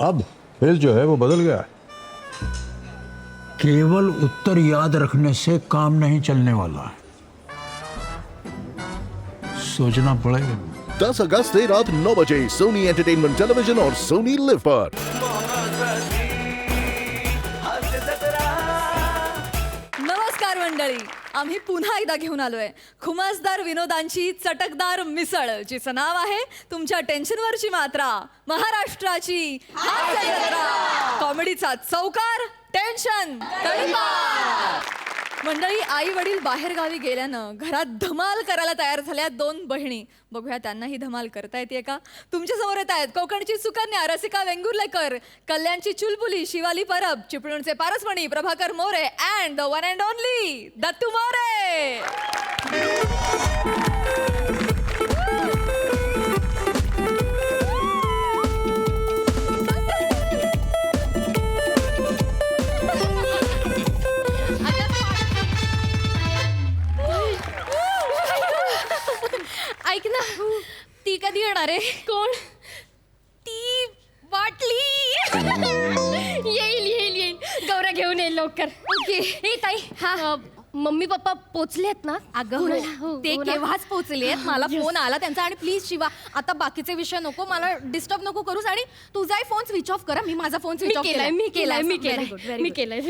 अब खेल जो है वो बदल गया है। केवल उत्तर याद रखने से काम नहीं चलने वाला, सोचना पड़ेगा। 10 अगस्त से रात 9 बजे सोनी एंटरटेनमेंट टेलीविजन और सोनी लिव पर। नमस्कार मंडळी, आम्ही पुन्हा एकदा घेऊन आलोय खुमासदार विनोदांची चटकदार मिसळ, जिचं नाव आहे तुमच्या टेन्शनवरची मात्रा, महाराष्ट्राची हास्य जत्रा, कॉमेडीचा चौकार, टेन्शन तडीपार। मंडळी, आई वडील बाहेर गावी गेल्यानं घरात धमाल करायला तयार झाल्या दोन बहिणी. बघूया त्यांना ही धमाल करता येते का. तुमच्या समोर येत आहेत कोकणची सुकन्या रसिका वेंगुर्लेकर, कल्याणची चुलबुली शिवाली परब, चिपळूणचे पारसमणी Prabhakar More and the one and only Dattu More. ऐक ना, ती कधी येणार आहे? कोण? ती बाटली. येईल येईल येईल, गौरा घेऊन येईल लवकर. ओके. हे ताई, हा मम्मी पप्पा पोचलेत ना? अगं ते केव्हाच पोहोचलेत. मला फोन आला त्यांचा. आणि प्लीज शिवा, आता बाकीचे विषय नको, मला डिस्टर्ब नको करूस. आणि तुझाही फोन स्विच ऑफ करा. मी माझा फोन स्विच ऑफ केलाय. मी केलाय.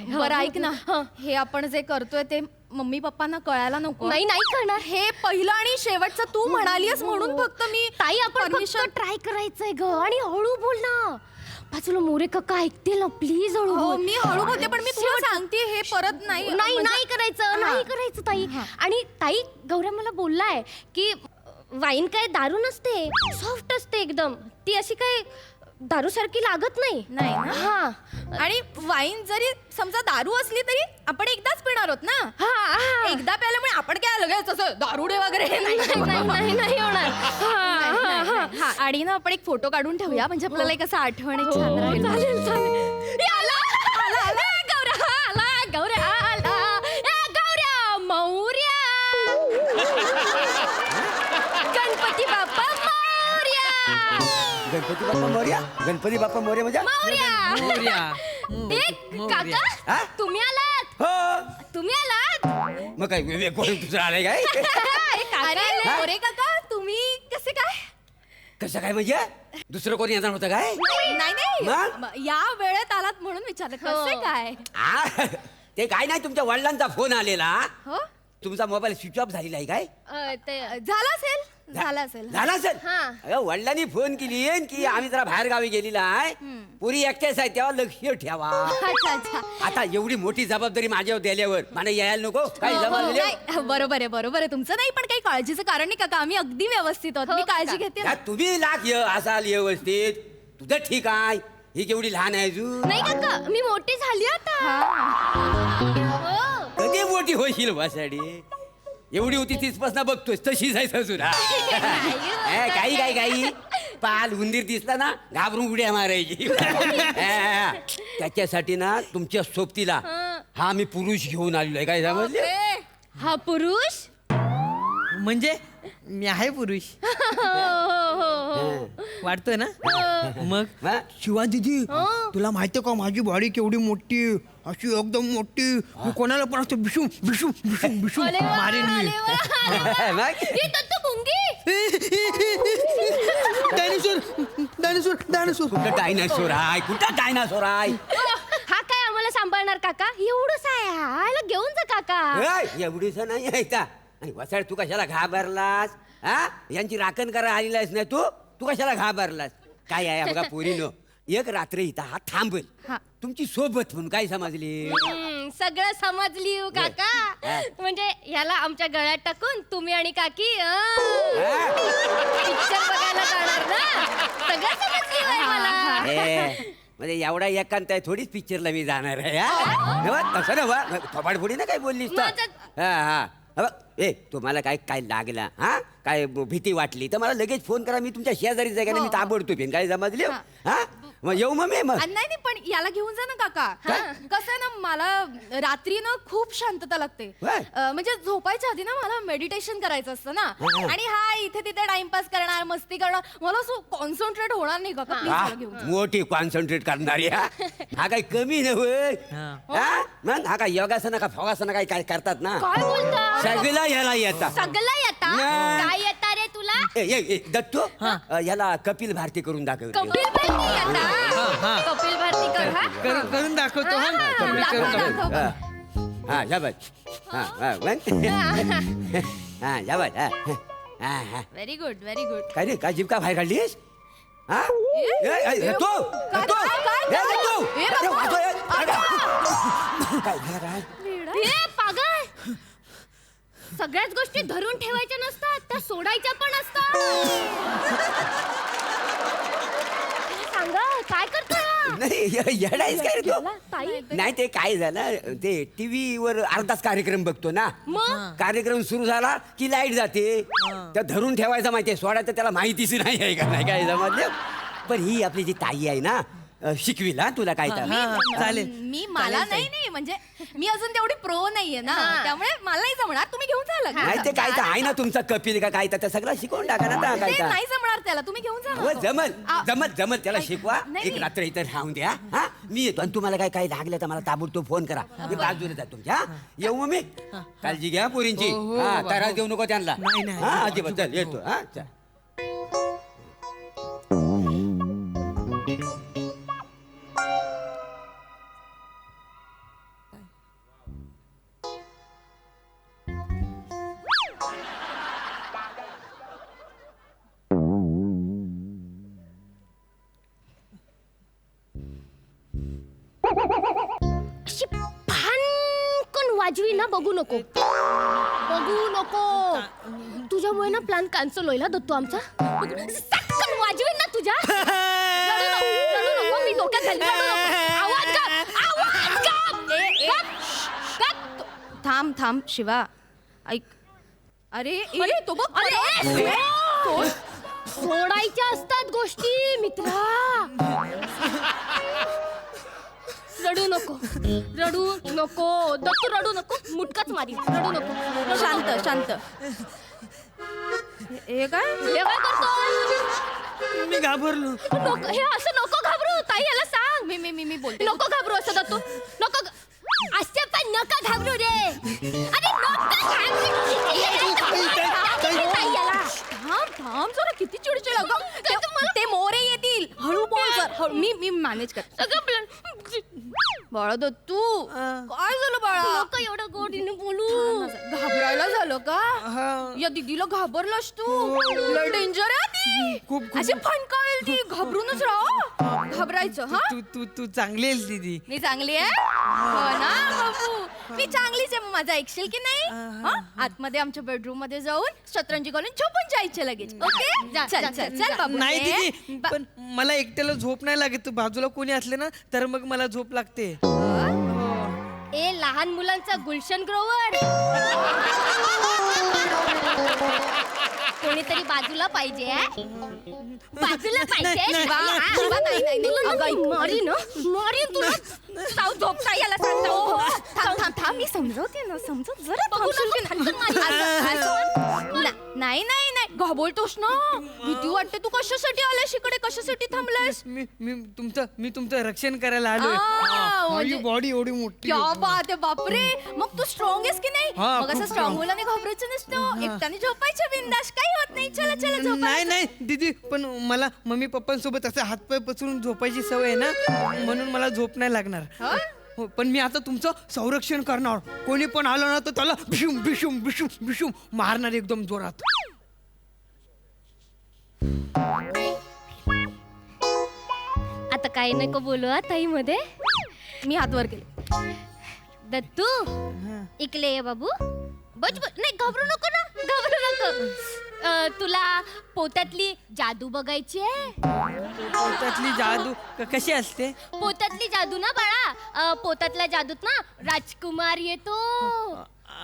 बरं ऐक ना, हे आपण जे करतोय ते मम्मी पप्पांना कळायला नको. नाही कळणार. हे पहिलं आणि शेवटचं तू म्हणालीस म्हणून फक्त मी. ताई, आपण फक्त ट्राय करायचंय ग, आणि हळू बोल ना. बाजूला मोरे काका ऐकतील ना, प्लीज हळू बोल. मी हळू बोलते, पण मी तुला सांगते हे परत नाही नाही करायचं ताई. आणि ताई, गौऱ्या मला बोललाय की वाईन काय दारू नसते, सॉफ्ट असते एकदम. ती अशी काय दारू सारखी लागत नाही. नाही ना? हा. आणि वाईन जरी समजा दारू असली तरी आपण एकदाच पिणार आहोत ना. हा. एकदा प्यायल्यामुळे आपण काय लगेच असं दारुडे वगैरे नाही होणार. हा. आणि ना आपण एक फोटो काढून ठेवूया, म्हणजे आपल्याला एक असं आठवण एक छान राहील. चालेल. गौऱ्या मौर्या, गणपती बाप्पा मौर्या. गणपती बाप्पा मोरया म्हणजे काका, तुम्ही आलात? तुम्ही आलात? मग काय कोण दुसरं आलंय काय? अरे मोरे काका, तुम्ही कसे काय? कसं काय म्हणजे दुसरं कोणी येणार होतं काय? नाही या वेळेत आलात म्हणून विचारलं. कसे काय? ते काय नाही, तुमच्या वडिलांचा फोन आलेला. हो, तुमचा मोबाईल स्विच ऑफ झालेला आहे काय? झाला असेल. झाला असेल. अगं, वडिलांनी फोन केली की आम्ही जरा बाहेर गावी गेलेला आहे, पुरी एकटेच आहे, तेव्हा लक्ष ठेवा. अच्छा. आता एवढी मोठी जबाबदारी माझ्यावर दिल्यावर मला यायला नको काय? नाही, बरोबर आहे तुमचं. नाही, पण काही काळजीचं कारण नाही काका, आम्ही अगदी व्यवस्थित आहोत. मी काळजी घेते ना. तुम्ही लाख असाल व्यवस्थित, तुझं ठीक आहे. ही केवढी लहान आहे अजून. नाही काका, मी मोठी झाली आता. कधी मोठी होशील वासाडी? एवढी होती तीचपासून बघतोय तशीच आहे अजून. काही पाल उंदीर दिसला ना घाबरून उड्या मारायची. त्याच्यासाठी ना तुमच्या सोबतीला हा मी पुरुष घेऊन आलेलो आहे. काय समजले? हा पुरुष म्हणजे मी आहे पुरुष वाटतोय ना? मग शिवा दीदी, तुला माहितीये का माझी बॉडी केवढी मोठी, अशी एकदम मोठी. मी कोणाला पण असं बिशूम बिशूम बिशूम बिशूम मारेन मी. डायनासोर कुठं डायनासोर आहे? कुठं डायनासोर आहे? हा काय आम्हाला सांभाळणार काका? एवढंच आहे, ह्याला घेऊन जा काका. एवढीच नाही आहे का? आणि वसाड, तू कशाला घाबरलास? यांची राखण करा आलेलास नाही तू कशाला घाबरलास? काय आहे बघा पोरीनो, एक रात्र इथं हा थांबल तुमची सोबत म्हणून. काय समजली? सगळं समजली काका. म्हणजे ह्याला आमच्या गळ्यात टाकून तुम्ही आणि काकी पिक्चर बघायला जाणार ना? सगळं समजली मला. म्हणजे एवढा एकांत आहे थोडीच पिक्चरला मी जाणार आहे. तसं ना थोबाड फोडी ना काय बोललीस तर. ए तुम्हाला काय काय लागला हा काय भीती वाटली तर मला लगेच फोन करा. मी तुमच्या शेजारी जागा मी ताबडतोब येईन. काय समजले हा मग येऊ मग मी मग. नाही नाही पण याला घेऊन जा ना काका. कसं आहे ना मला रात्री ना खूप शांतता लागते. होय? म्हणजे झोपायच्या आधी ना मला मेडिटेशन करायचं असतं ना आणि हा इथे तिथे टाइमपास करणार मस्ती करणार मला असं कॉन्सन्ट्रेट होणार नाही काका. प्लीज हा, याला घेऊन जा. मोठी कॉन्सन्ट्रेट करणारी हा काय कमी नव्हे. मग हा काय योगासन का फोगासन काय काय करतात ना काय बोलता सगळं ह्याला येतात. सगळं येता नाही. काय येता रे तुला दत्तू ह्याला कपिल भारती करून दाखव. कपिल भारती येता कपिल भारती कर हा करून दाखवतो हा दाखव, दाखव. हा या बाय हा या बाय हा व्हेरी गुड व्हेरी गुड. काय रे काय जीविका बाहेर काढलीस हा दत्तू दत्तू काय? दत्तू ए, अरे, बाबा. वाजव, काय झालं काय हे पागल सगळ्याच गोष्टी धरून ठेवायच्या नसतात त्या सोडायच्या पण असतात. सांगा काय करतोय हा? नाही येडायच काय रे तू याला ताई नाही ते काय झालं ते टीव्ही वर अर्धाच कार्यक्रम बघतो ना. मग कार्यक्रम सुरू झाला की लाईट जाते त्या धरून ठेवायचं माहितीये सोडायचं त्याला माहितीच नाही आहे का नाही काय समजलं. पण ही आपली जी ताई आहे ना शिकविला तुला काय तर चालेल. मी मला नाही नाही म्हणजे मी अजून तेवढी प्रो नाहीये ना त्यामुळे मला नाही जमणार. तुम्ही घेऊन जा लग्न. नाही ते काय तर आहे ना तुमचा कपिल का काय तर ते सगळं शिकवून टाका ना काय ते तर नाही जमणार त्याला. तुम्ही घेऊन जा हो, ना. जमल आ- जमल जमल त्याला नाही, शिकवा. नाही, एक नाही. रात्र इथं राहून द्या हा मी येतो आणि तुम्हाला काय काय लागलं तर मला ताबडतोब फोन करा. मी बाजूला जातो तुमच्या येऊ मग मी. काळजी घ्या पोरींची हा त्रास देऊ नको त्यांना नाही, नाही, हा अजिबात चल येतो हा चल. अशी फानकन वाजवी ना बघू नको तुझ्यामुळे ना प्लॅन कॅन्सल होईल हा दत्तू आमचा. सटकन वाजवी ना तुझ्या रडू नको मी डोक्यात घालते. रडू नको. आवाज गप. गप. थांब थांब शिवा ऐक. अरे अरे, तो बघ. अरे, सोडायच्या असतात गोष्टी मित्रा. रडू नको दत्तू रडू नको मुटकाच मारी. रडू नको शांत शांत. हे काय हे काय करतोय? मी घाबरलो. नको हे असं नको घाबरू ताई याला सांग. मी मी मी मी बोलते. नको घाबरू असं दत्तू नको असे पण नका घाबरू रे. अरे नको घाबरू ताई याला. थांब थांब जरा किती चिडचिड ते मोरे येतील. हळू बोल जर. मी मॅनेज कर. सगळं प्लॅन बाळा दत्तू काय झालं बाळा. नको एवढं गोडीने बोलू. घाबरायला झालं का. या दीदीला घाबरलास तू. लय डेंजर आहे ती. खूप- अशी फणकावेल ती. घाबरूनच राहा. घाबरायचं हा. तू तू तू चांगली आहेस दीदी. मी चांगली आहे हो ना बाबू. मी चांगलीच आहे. मग माझं ऐकशील की नाही. हा? आतमध्ये आमच्या बेडरूम मध्ये जाऊन शतरंजी घालून झोपून जायचे लगेच. ओके चल चल चल बाबू. नाही दीदी पण मला एकट्याला झोप नाही लागत. तू बाजूला कोणी असले ना तर मग मला झोप लागते. ए लहान मुलांचा गुलशन ग्रोवर कोणीतरी बाजूला पाहिजे बाजूला पाहिजे. नाही, शिवा, नाही, हा, शिवा, नाही, नाही, नाही. अगं, मारीन तुला. साव झोपता याला सांगता. हो, थांब थांब थांब मी समजवते ना. समजव जरा. बघू थांबशील नको, की नाही? थंड मारी. नाही नाही नाही घाबरतोस ना. भीती वाटते. तू कशासाठी आलास इकडे. कशासाठी थांबलास. मी तुमचं रक्षण करायला आलोय. आ, माझी म्हणजे- बॉडी एवढी मोठी क्या आहे. बात आहे बापरे. मग तू स्ट्रॉंग आहेस की नाही. हा, मग असं खूप स्ट्रॉंग strong. मुलाने घाबरायचं नसतं. एकट्याने झोपायचं बिंदास. काही होत नाही. चला चला झोपायचं. नाही नाही दीदी पण मला मम्मी पप्पांसोबत असं हातपाय पसरून झोपायची सवय आहे ना म्हणून मला झोप नाही लागणार. हो, पण मी आता तुमचं संरक्षण करणार. कोणी पण आलं ना तर त्याला भिशुम भिशुम भिशुम भिशुम मारणार एकदम जोरात. आता काही नको बोलू हा ताई मध्ये. मी हात वर केले. दत्तू इकडे ये बाबू. बच नाही घाबरू नको ना. घाबरू नको. तुला पोत्यातली जादू बघायची आहे. त्यातली जादू कशी असते. पोत्यातली जादू ना बाळा. पोतातल्या जादूत ना राजकुमार येतो.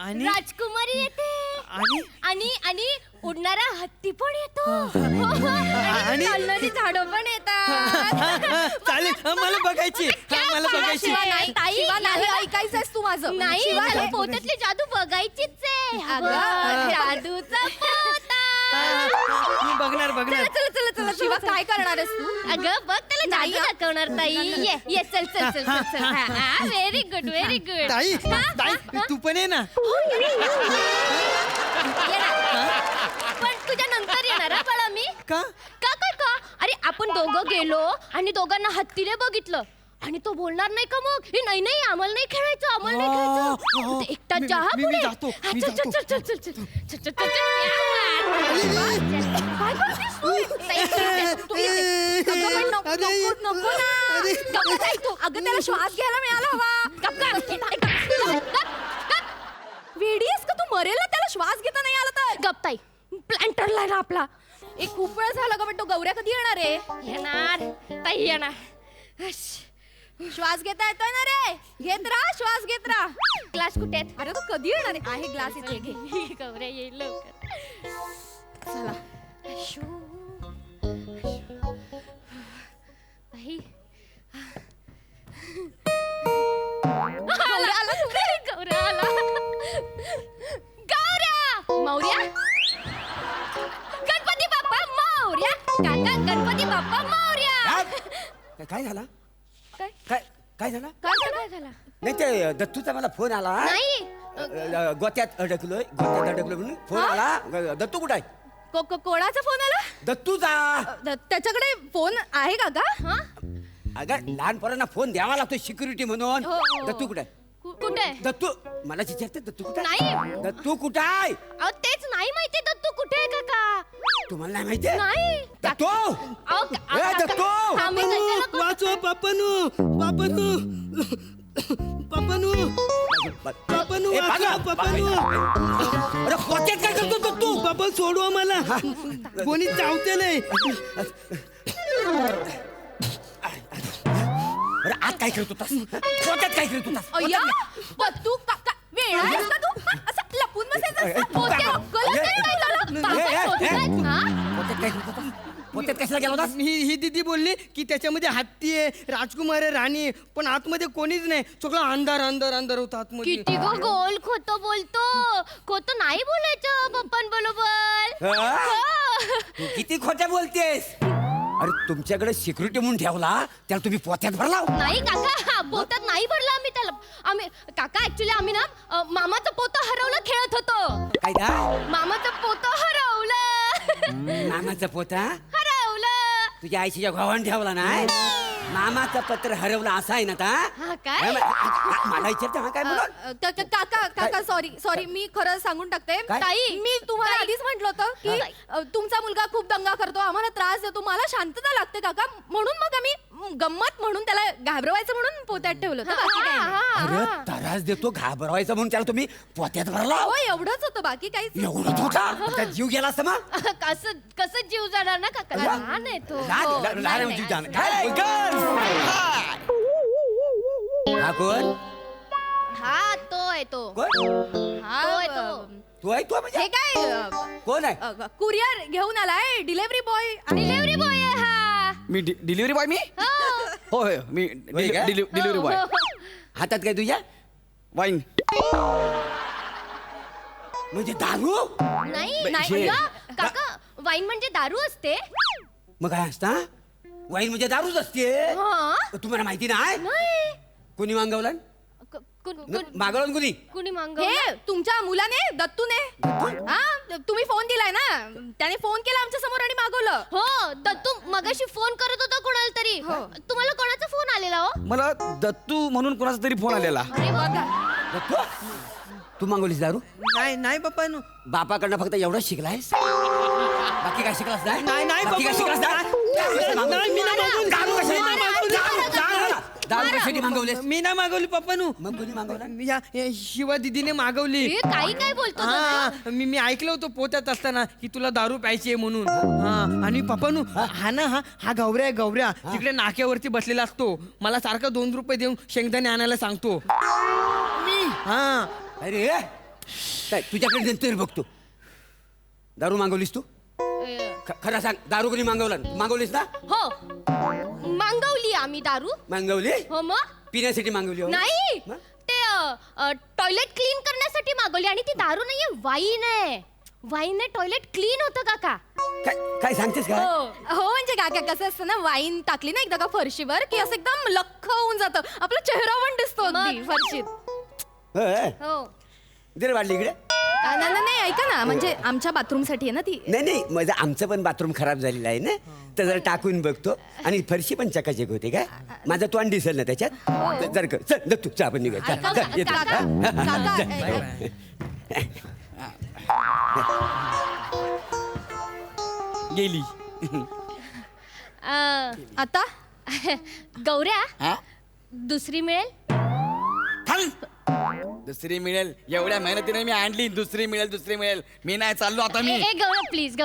आणि राजकुमारी येते. आणि आणि उडणारा हत्ती पण येतो आणि? चालणारी झाडं पण येतात चालेल मला बघायची मला बघायची शिवा नाही ताई, शिवा नाही अगं. ऐकायचंयस तू माझं नाही शिवा मला नाही. पोत्यातली जादू बघायचीच आहे अगं. अगं, जादूचा पोता मी बघणार बघणार चला चला चला शिवा काय करणार आहेस तू अगं बघ त्याला जादू दाखवणार ताई ये ये चल चल चल चल चल व्हेरी गुड व्हेरी गुड ताई ताई तू पण ये ना पण तुझ्या नंतर येणार हा बाळा मी का का का का अरे आपण दोघं गेलो आणि दोघांना हत्तीने बघितलं आणि तो बोलणार नाही का मग हे नाही नाही आम्हाला नाही खेळायचं आम्हाला नाही खेळायचं ते एकटा मी- जा हा मी पुढे जातो, हा, मी चल, जातो. चल, चल, चल, चल, चल, चल, चल, चल, चल. काय करतेस तू? ताई, तू इथे. अगं पण नको नको नको ना गप्प काय तू अगं त्याला श्वास घ्यायला मिळाला हवा गप, गप, गप, गप. वेडी आहेस का तू मरेल ना त्याला श्वास घेता नाही आला तर गप ताई प्लॅन ठरलाय ना आपला एक खूप वेळ झाला का पण तो गौऱ्या कधी येणार आहे येणार ताई येणार श्वास घेता येतोय ना रे घेत राहा श्वास घेत राहा क्लास कुठे आहेत अरे तो कधी येणार आहे ग्लास इथे घे गौऱ्या येईल लवकर चला शू. ताई गौऱ्या आला तू रे. गौऱ्या आला गौऱ्या मौर्या गणपती बाप्पा मौर्या काका गणपती बाप्पा मौर्या काय झाला काय काय काय झालं काय झाला नाही ते दत्तूचा मला फोन आला नाही गोत्यात अडकलोय म्हणून फोन आला दत्तू कुठं आहे कोणाचा फोन आला दत्तूचा त्याच्याकडे फोन आहे का गा हा अगं लहान पोरांना फोन द्यावा लागतो सिक्युरिटी म्हणून हो, हो. दत्तू कुठं आहे कुठे दत्तू मला विचारते दत्तू कुठं आहे? नाही दत्तू कुठं आहे अहो तेच नाही माहिती दत्तू कुठे आहे काका तुम्हाला नाही माहितीये नाही दत्तू अहो, ए, काका, दत्तू! आम्ही कशाला वाचवा पापनू पापनू पापनू पापनू ए, वाचवा पापा! पापनू अरे पोत्यात काय करतो दत्तू पापा सोडवा मला कोणी चावते नाही अरे आज काय करत होतास पोत्यात काय करत होतास अय्या तू वेळ आहेस का तू असं लपून बसायचं असतं? पोत्या अक्कल ए, असेल काय झालं? ए, बाबा ए, शोधतायत, हा? पोत्यात काय करत होतास पोत्यात कशाला गेला होतास ही दीदी बोलली की त्याच्यामध्ये हत्ती आहे राजकुमार आहे राणी आहे, पण आतमध्ये कोणीच नाही सगळं अंधार अंधार अंधार होतं आतमध्ये किती गो गोल खोतो बोलतो खोतो नाही बोलायचं पप्पांबरोबर हा? हो. तू किती खोट्या बोलतेस अरे तुमच्याकडे सिक्युरिटी म्हणून ठेवला त्याला तुम्ही पोत्यात भरला नाही काका पोतात नाही भरला आम्ही त्याला आम्ही काका ऍक्च्युली आम्ही ना मामाचं पोतं हरवलं खेळत होतो काय दा मामाचं पोतं हरवलं मामाचं पोता हरवलं तुझ्या आईच्या भावाने ठेवला नाही मामाचं पत्र हरवलं असं आहे ना आता हा काय मला विचारते हा काय म्हणून काका सॉरी मी खरं सांगून टाकते काय? ताई मी तुम्हाला आधीच म्हटलं होतं की तुमचा मुलगा खूप दंगा करतो आम्हाला त्रास देतो मला शांतता लागते काका म्हणून मग आम्ही गंमत म्हणून त्याला घाबरवायचं म्हणून पोत्यात ठेवलं होतं बाकी काही नाही. अरे त्रास देतो घाबरवायचा म्हणून त्याला तुम्ही पोत्यात भरला हो एवढंच होतं बाकी काहीच एवढंच होता त्यात जीव गेला असता मग कसं कसं जीव जाणार ना काका लहान आहे तो लहान- हो, लहान- नाही, लहान नाही, जीव जाणार. नाही. काय? हा कोण हा तो आहे तो कोण हा, तो आहे तो. तू आहे तू म्हणजे हे काय कोण आहे कुरिअर घेऊन आलाय डिलेव्हरी बॉय डिलिव्हरी बॉय आहे हा मी डिलिव्हरी बॉय मी हो. होय मी होय का? डिलिव्हरी बॉय हातात काय तुझ्या वाईन म्हणजे दारू नाही नाही हे- अय्या, काका वाईन म्हणजे दारू असते मग काय असता वाईन म्हणजे दारूच असते हा तुम्हाला माहिती नाही नाही कुणी मागवलं मागवलं कुणी कुणी मांग हे तुमच्या मुलाने दत्तूने हा तुम्ही फोन दिलाय ना त्याने फोन केला आमच्या समोर आणि मागवलं हो दत्तू मगाशी फोन करत होता कोणाला तरी तुम्हाला कोणाचा फोन आलेला हो मला दत्तू म्हणून कोणाचा तरी फोन आलेला अरे बघा तू मागवलीस दारू नाही नाही बापानू बापाकडनं फक्त एवढंच शिकलायस बाकी काय शिकलास नाही, नाही, बाकी काय बाबा. शिकलास नाही, मी नाही मागवली. दारू कशाला मागवली? मारा. दारू कशासाठी मागवलीस मी नाही मागवली पप्पानू मग कोणी मागवला या शिवा दिदीने मागवली हे काही काय बोलतो हा मी ऐकलं होतं पोत्यात असताना की तुला दारू प्यायची आहे म्हणून हा आणि पप्पानू हा गौऱ्या आहे गौऱ्या तिकडे नाक्यावरती बसलेला असतो मला सारखा 2 रुपये देऊन शेंगदाणे आणायला सांगतो हा अरे काय तुझ्याकडे नंतर बघतो दारू मागवलीस तू खरं सांग, दारू कधी मागवलीस ना? हो मागवली आम्ही दारू. मागवली? हो मग पिण्यासाठी मागवली हो? नाही मग? ते टॉयलेट क्लीन करण्यासाठी मागवली आणि ती दारू नाहीये, वाईन आहे. वाईनने टॉयलेट क्लीन होतं काका. काय सांगतेस का? हो म्हणजे काका कसं असतं ना, वाईन टाकली ना एकदा का फरशीवर की असं एकदम लख्ख होऊन जातं, आपला चेहरा पण दिसतो अगदी फरशीत. होय. हो दे रे वाटली इकडे. नाही ऐका ना, म्हणजे आमच्या बाथरूम साठी आहे ना ती. नाही माझं आमचं पण बाथरूम खराब झालेलं आहे ना, तर जरा टाकून बघतो. आणि फरशी पण चकाचक होते काय, माझं तोंड दिसेल ना त्याच्यात. जर का चल दत्तू चहा आपण निघूया. चल, काका, चल, येतो. काका, हा? गेली. आता गौऱ्या हा? दुसरी मिळेल. दुसरी मिळेल, एवढ्या मेहनतीने मी आणली. दुसरी मिळेल. मी नाही चाललो आता मी. ए गौऱ्या प्लीज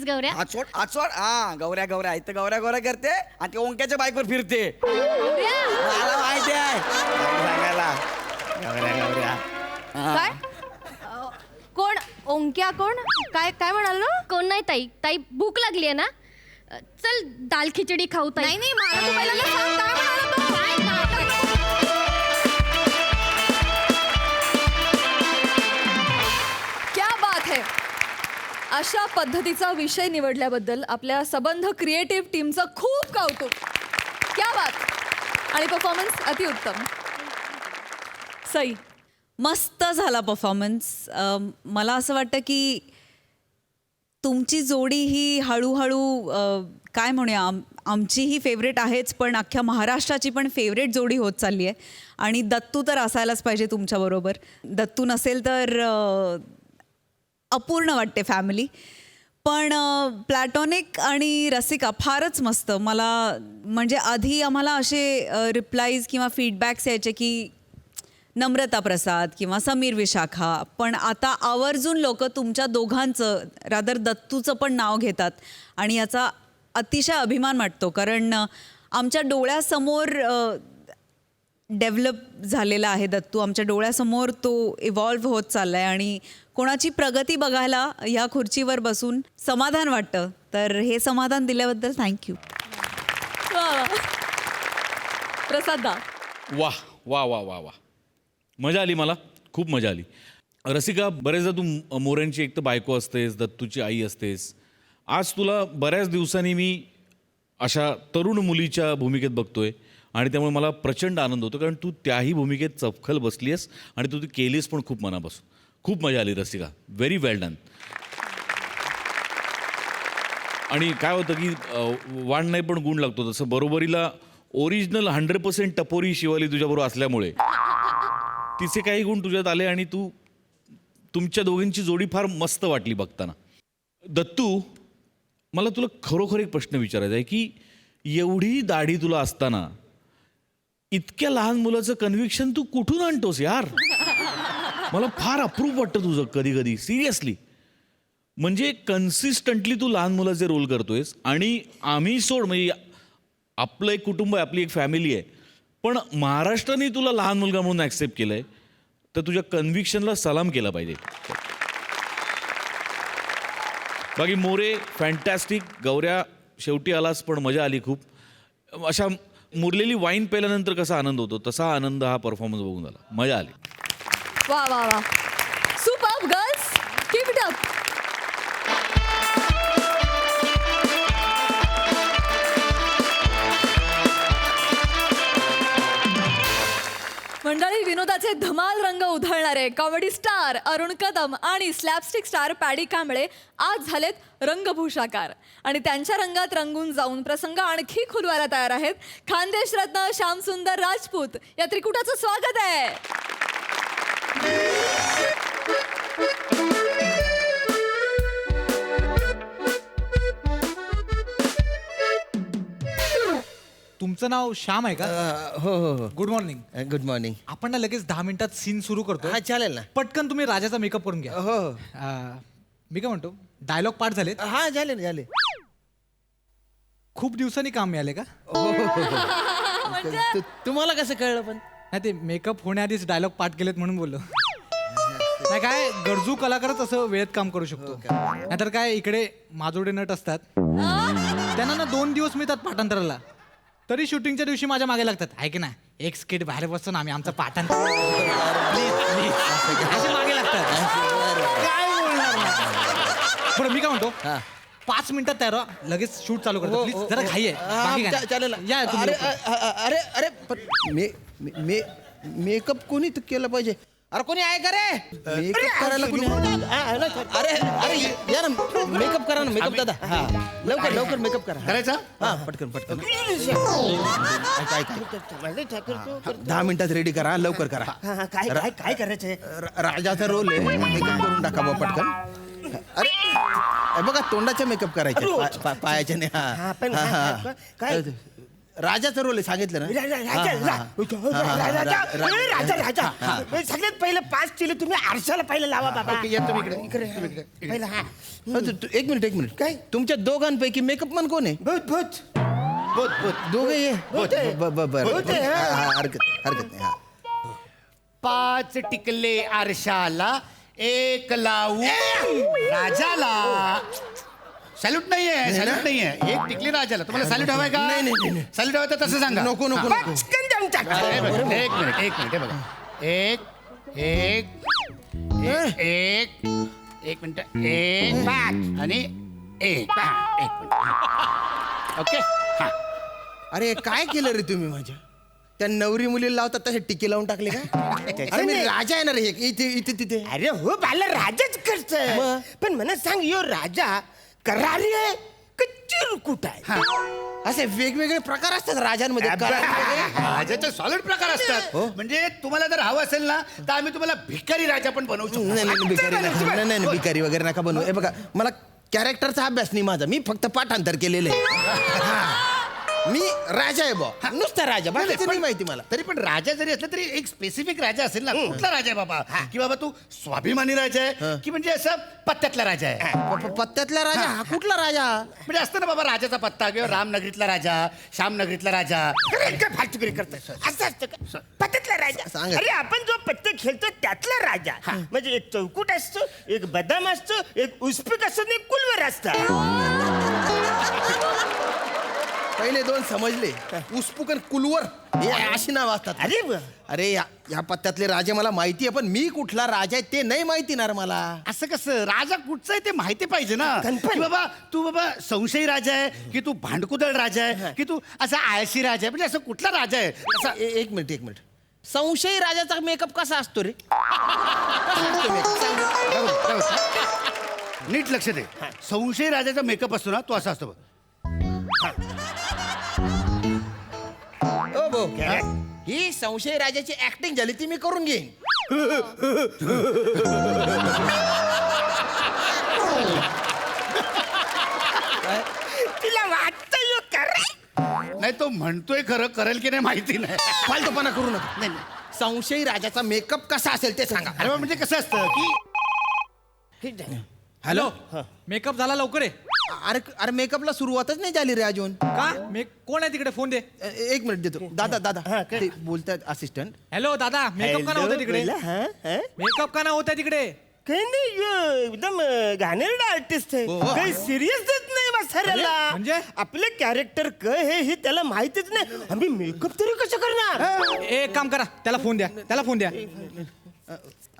गौऱ्या. आचोड हा गौऱ्या इथं गौऱ्या करते आणि ते ओंक्याच्या बाईकवर फिरते. मला माहिती आहे सांगायला. गौऱ्या काय कोण ओंक्या कोण काय काय म्हणाल ना? कोण नाही ताई भूक लागली आहे ना, चल दाल खिचडी खाऊ ताई. नाही मला तू पहिल्यांदा सांग काय म्हणाला तो? क्या बात है. अशा पद्धतीचा विषय निवडल्याबद्दल आपल्या सबंध क्रिएटिव्ह टीमचं खूप कौतुक. क्या बात. आणि परफॉर्मन्स अतिउत्तम. सई मस्त झाला परफॉर्मन्स. मला असं वाटतं की तुमची जोडी ही हळूहळू काय म्हणूया, आमची ही फेवरेट आहेच, पण अख्ख्या महाराष्ट्राची पण फेवरेट जोडी होत चालली आहे. आणि दत्तू तर असायलाच पाहिजे तुमच्याबरोबर. दत्तू नसेल तर अपूर्ण वाटते फॅमिली. पण प्लॅटॉनिक आणि रसिका फारच मस्त. मला म्हणजे आधी आम्हाला असे रिप्लाईज किंवा फीडबॅक्स यायचे की नम्रता प्रसाद किंवा समीर विशाखा, पण आता आवर्जून लोक तुमच्या दोघांचं रादर दत्तूचं पण नाव घेतात आणि याचा अतिशय अभिमान वाटतो. कारण आमच्या डोळ्यासमोर डेव्हलप झालेला आहे दत्तू. आमच्या डोळ्यासमोर तो इव्हॉल्व्ह होत चालला आहे आणि कोणाची प्रगती बघायला ह्या खुर्चीवर बसून समाधान वाटतं. तर हे समाधान दिल्याबद्दल थँक्यू. प्रसाद दा. वाह वाह वाह वाह वाह, मजा आली. मला खूप मजा आली. रसिका, बरेचदा तू मोऱ्यांची एक तर बायको असतेस, दत्तूची आई असतेस. आज तुला बऱ्याच दिवसांनी मी अशा तरुण मुलीच्या भूमिकेत बघतोय आणि त्यामुळे मला प्रचंड आनंद होतो, कारण तू त्याही भूमिकेत चपखल बसली आहेस आणि तू ती केलीस पण खूप मनापासून. खूप मजा आली रसिका, व्हेरी वेल डन. आणि काय होतं की वाण नाही पण गुण लागतो, तसं बरोबरीला ओरिजिनल 100% टपोरी शिवाली तुझ्याबरोबर असल्यामुळे तिचे काही गुण तुझ्यात आले आणि तुमच्या दोघींची जोडी फार मस्त वाटली बघताना. दत्तू, मला तुला खरोखर एक प्रश्न विचारायचा आहे की एवढी दाढी तुला असताना इतक्या लहान मुलाचं कन्व्हिक्शन तू कुठून आणतोस यार? मला फार अप्रूप वाटतं तुझं कधी कधी, सिरियसली. म्हणजे कन्सिस्टंटली तू लहान मुलाचे रोल करतोयस आणि आम्ही सोड, म्हणजे आपलं एक कुटुंब आहे, आपली एक फॅमिली आहे, पण महाराष्ट्राने तुला लहान मुलगा म्हणून ॲक्सेप्ट केलं आहे, तर तुझ्या कन्व्हिक्शनला सलाम केला पाहिजे. बाकी मोरे फॅन्टॅस्टिक. गौऱ्या शेवटी आलास पण मजा आली खूप. अशा मुरलेली वाईन प्यायल्यानंतर कसा आनंद होतो तसा आनंद हा परफॉर्मन्स बघून झाला. मजा आली. वा वा वा, super girls, keep it up. मंडळी, विनोदाचे धमाल रंग उधळणारे कॉमेडी स्टार अरुण कदम आणि स्लॅपस्टिक स्टार पॅडी कांबळे आज झालेत रंगभूषाकार आणि त्यांच्या रंगात रंगून जाऊन प्रसंग आणखी खुलवायला तयार आहेत. खानदेश रत्न श्यामसुंदर राजपूत या त्रिकुटाचं स्वागत आहे. तुमचं नाव श्याम आहे का? हो हो हो. Good morning. Good morning. आपण ना लगेच 10 मिनिटात सीन सुरू करतो. हा चालेल ना. पटकन तुम्ही राजाचा मेकअप करून घ्या. हो हो. मी काय म्हणतो, डायलॉग पाठ झालेत? हा झाले. खूप दिवसांनी काम मिळाले का? तुम्हाला कसं कळलं पण? नाही, ते मेकअप होण्याआधीच डायलॉग पाठ केलेत म्हणून बोललो. नाही, काय गरजू कलाकारच असं वेळेत काम करू शकतो नाहीतर काय इकडे माजोडे नट असतात त्यांना ना 2 दिवस मिळतात पाठांतराला तरी शूटिंगच्या दिवशी माझ्या मागे लागतात आहे की नाही एक स्किट बाहेर बसून आम्ही आमचं पाठांतर असे मागे लागतात काय बोलणार ना बरं मी काय म्हणतो 5 मिनिटात तयार व्हा, लगेच शूट चालू करतो प्लीज जरा घाई आहे बाकी काय नाही. चालेल या तुम्ही अरे लवकर. अरे अरे पण मेकअप कोणी तर केलं पाहिजे अरे कोणी आहे का रे मेकअप करायला कोणी अरे अरे या ना मेकअप करा ना मेकअप दादा हा लवकर लवकर मेकअप करा करायचा हा पटकन पटकन 10 मिनिटात रेडी करा लवकर करा काय काय काय करायचंय राजाचा रोल आहे मेकअप करून टाका बा पटकन अरे हे बघा तोंडाचा मेकअप करायचा पायाच्या नाही हा पण हा, हा. काय? राजाचा रोल आहे सांगितलं ना राजा सगळ्यात पहिलं 5 चिले तुम्ही आरशाला पहिलं लावा बाबा ओके, या तुम्ही इकडे. पहिलं हा एक मिनिट काय तुमच्या दोघांपैकी मेकअप मन कोण आहे भूत भूत दोघे ये भूत आहे. बरं भूत आहे, हा. हरकत नाही हा 5 टिकले आरशाला 1 लावू राजाला सॅल्यूट नाहीये सॅल्यूट नाहीये 1 टिकली राजाला तुम्हाला सॅल्यूट हवाय का नाही. सॅल्यूट हवं तर तसं सांगा नको, नको, हा. नको. पटकन देऊन टाका. हे बघा, एक मिनिट हे बघा एक मिनिट 1 आणि 1 मिनिट ओके हा अरे काय केलं रे तुम्ही माझ्या त्या नवरी मुलीला लावतात तसे टिके लावून टाकले का अरे मी राजा आहे ना रे इथे इथे तिथे अरे हो बाला राजाच करतोय मग? पण मला सांग यो राजा करारी आहे का चिरकुट आहे असे वेगवेगळे प्रकार असतात राजांमध्ये राजाचे सॉलिड प्रकार असतात म्हणजे तुम्हाला जर हवं असेल ना तर आम्ही तुम्हाला भिकारी राजा पण बनवू शकतो नाही भिकारी नका नाही भिकारी वगैरे नका बनवू हे बघा मला कॅरेक्टरचा अभ्यास नाही माझा मी फक्त पाठांतर केलेलं आहे मी राजा आहे बा नुसता राजा बाकीचं नाही माहिती मला तरी पण राजा जरी असला तरी एक स्पेसिफिक राजा असेल ना कुठला राजा आहे बाबा की बाबा तू स्वाभिमानी राजा आहे की म्हणजे असं पत्त्यातला राजा आहे पत्त्यातला राजा हा कुठला राजा म्हणजे असतं ना बाबा राजाचा पत्ता किंवा रामनगरीतला राजा श्यामनगरीतला राजा काय फालतुगिरी करतोय असं असतं का पत्त्यातला राजा सांगा. अरे आपण जो पत्ते खेळतो त्यातला राजा म्हणजे एक चौकूट असतो एक बदाम असतो एक उस्पिक असतो आणि एक कुलवर असतं पहिले 2 समजले उसपुकन कुलवर हे अशी नाव असतात अरे या पत्त्यातले राजे मला माहिती आहे पण मी कुठला राजा आहे ते नाही माहिती ना रे मला असं कसं राजा कुठचा आहे ते माहिती पाहिजे ना की बाबा तू बाबा संशयी राजा आहे की तू भांडकुदळ राजा आहे की तू असा आळशी राजा आहे म्हणजे असं कुठला राजा आहे असा एक मिनिट संशयी राजाचा मेकअप कसा असतो रे नीट लक्ष दे संशयी राजाचा मेकअप असतो ना तो असा असतो बघ. ओ भाऊ ही संशयी राजाची ऍक्टिंग झाली ती मी करून घेईन तिला वाटतं नाही तो म्हणतोय खरं करेल की नाही माहिती नाही फालतूपणा करू नका नाही संशयी राजाचा मेकअप कसा असेल ते सांगा अरे म्हणजे कसं असतं की हॅलो मेकअप झाला लवकर आहे अरे मेकअपला सुरुवातच नाही झाली रे अजून का कोण आहे तिकडे फोन दे एक मिनिट देतो दादा ते बोलतात असिस्टंट हॅलो दादा मेकअप का नव्हता तिकडे मेकअप का नव्हता तिकडे काही नाही एकदम घाणेरडा आर्टिस्ट आहे काही सिरियसच नाही बसायला म्हणजे? आपले कॅरेक्टर हे ही त्याला माहितीच नाही आम्ही मेकअप तरी कसं करणार एक काम करा त्याला फोन द्या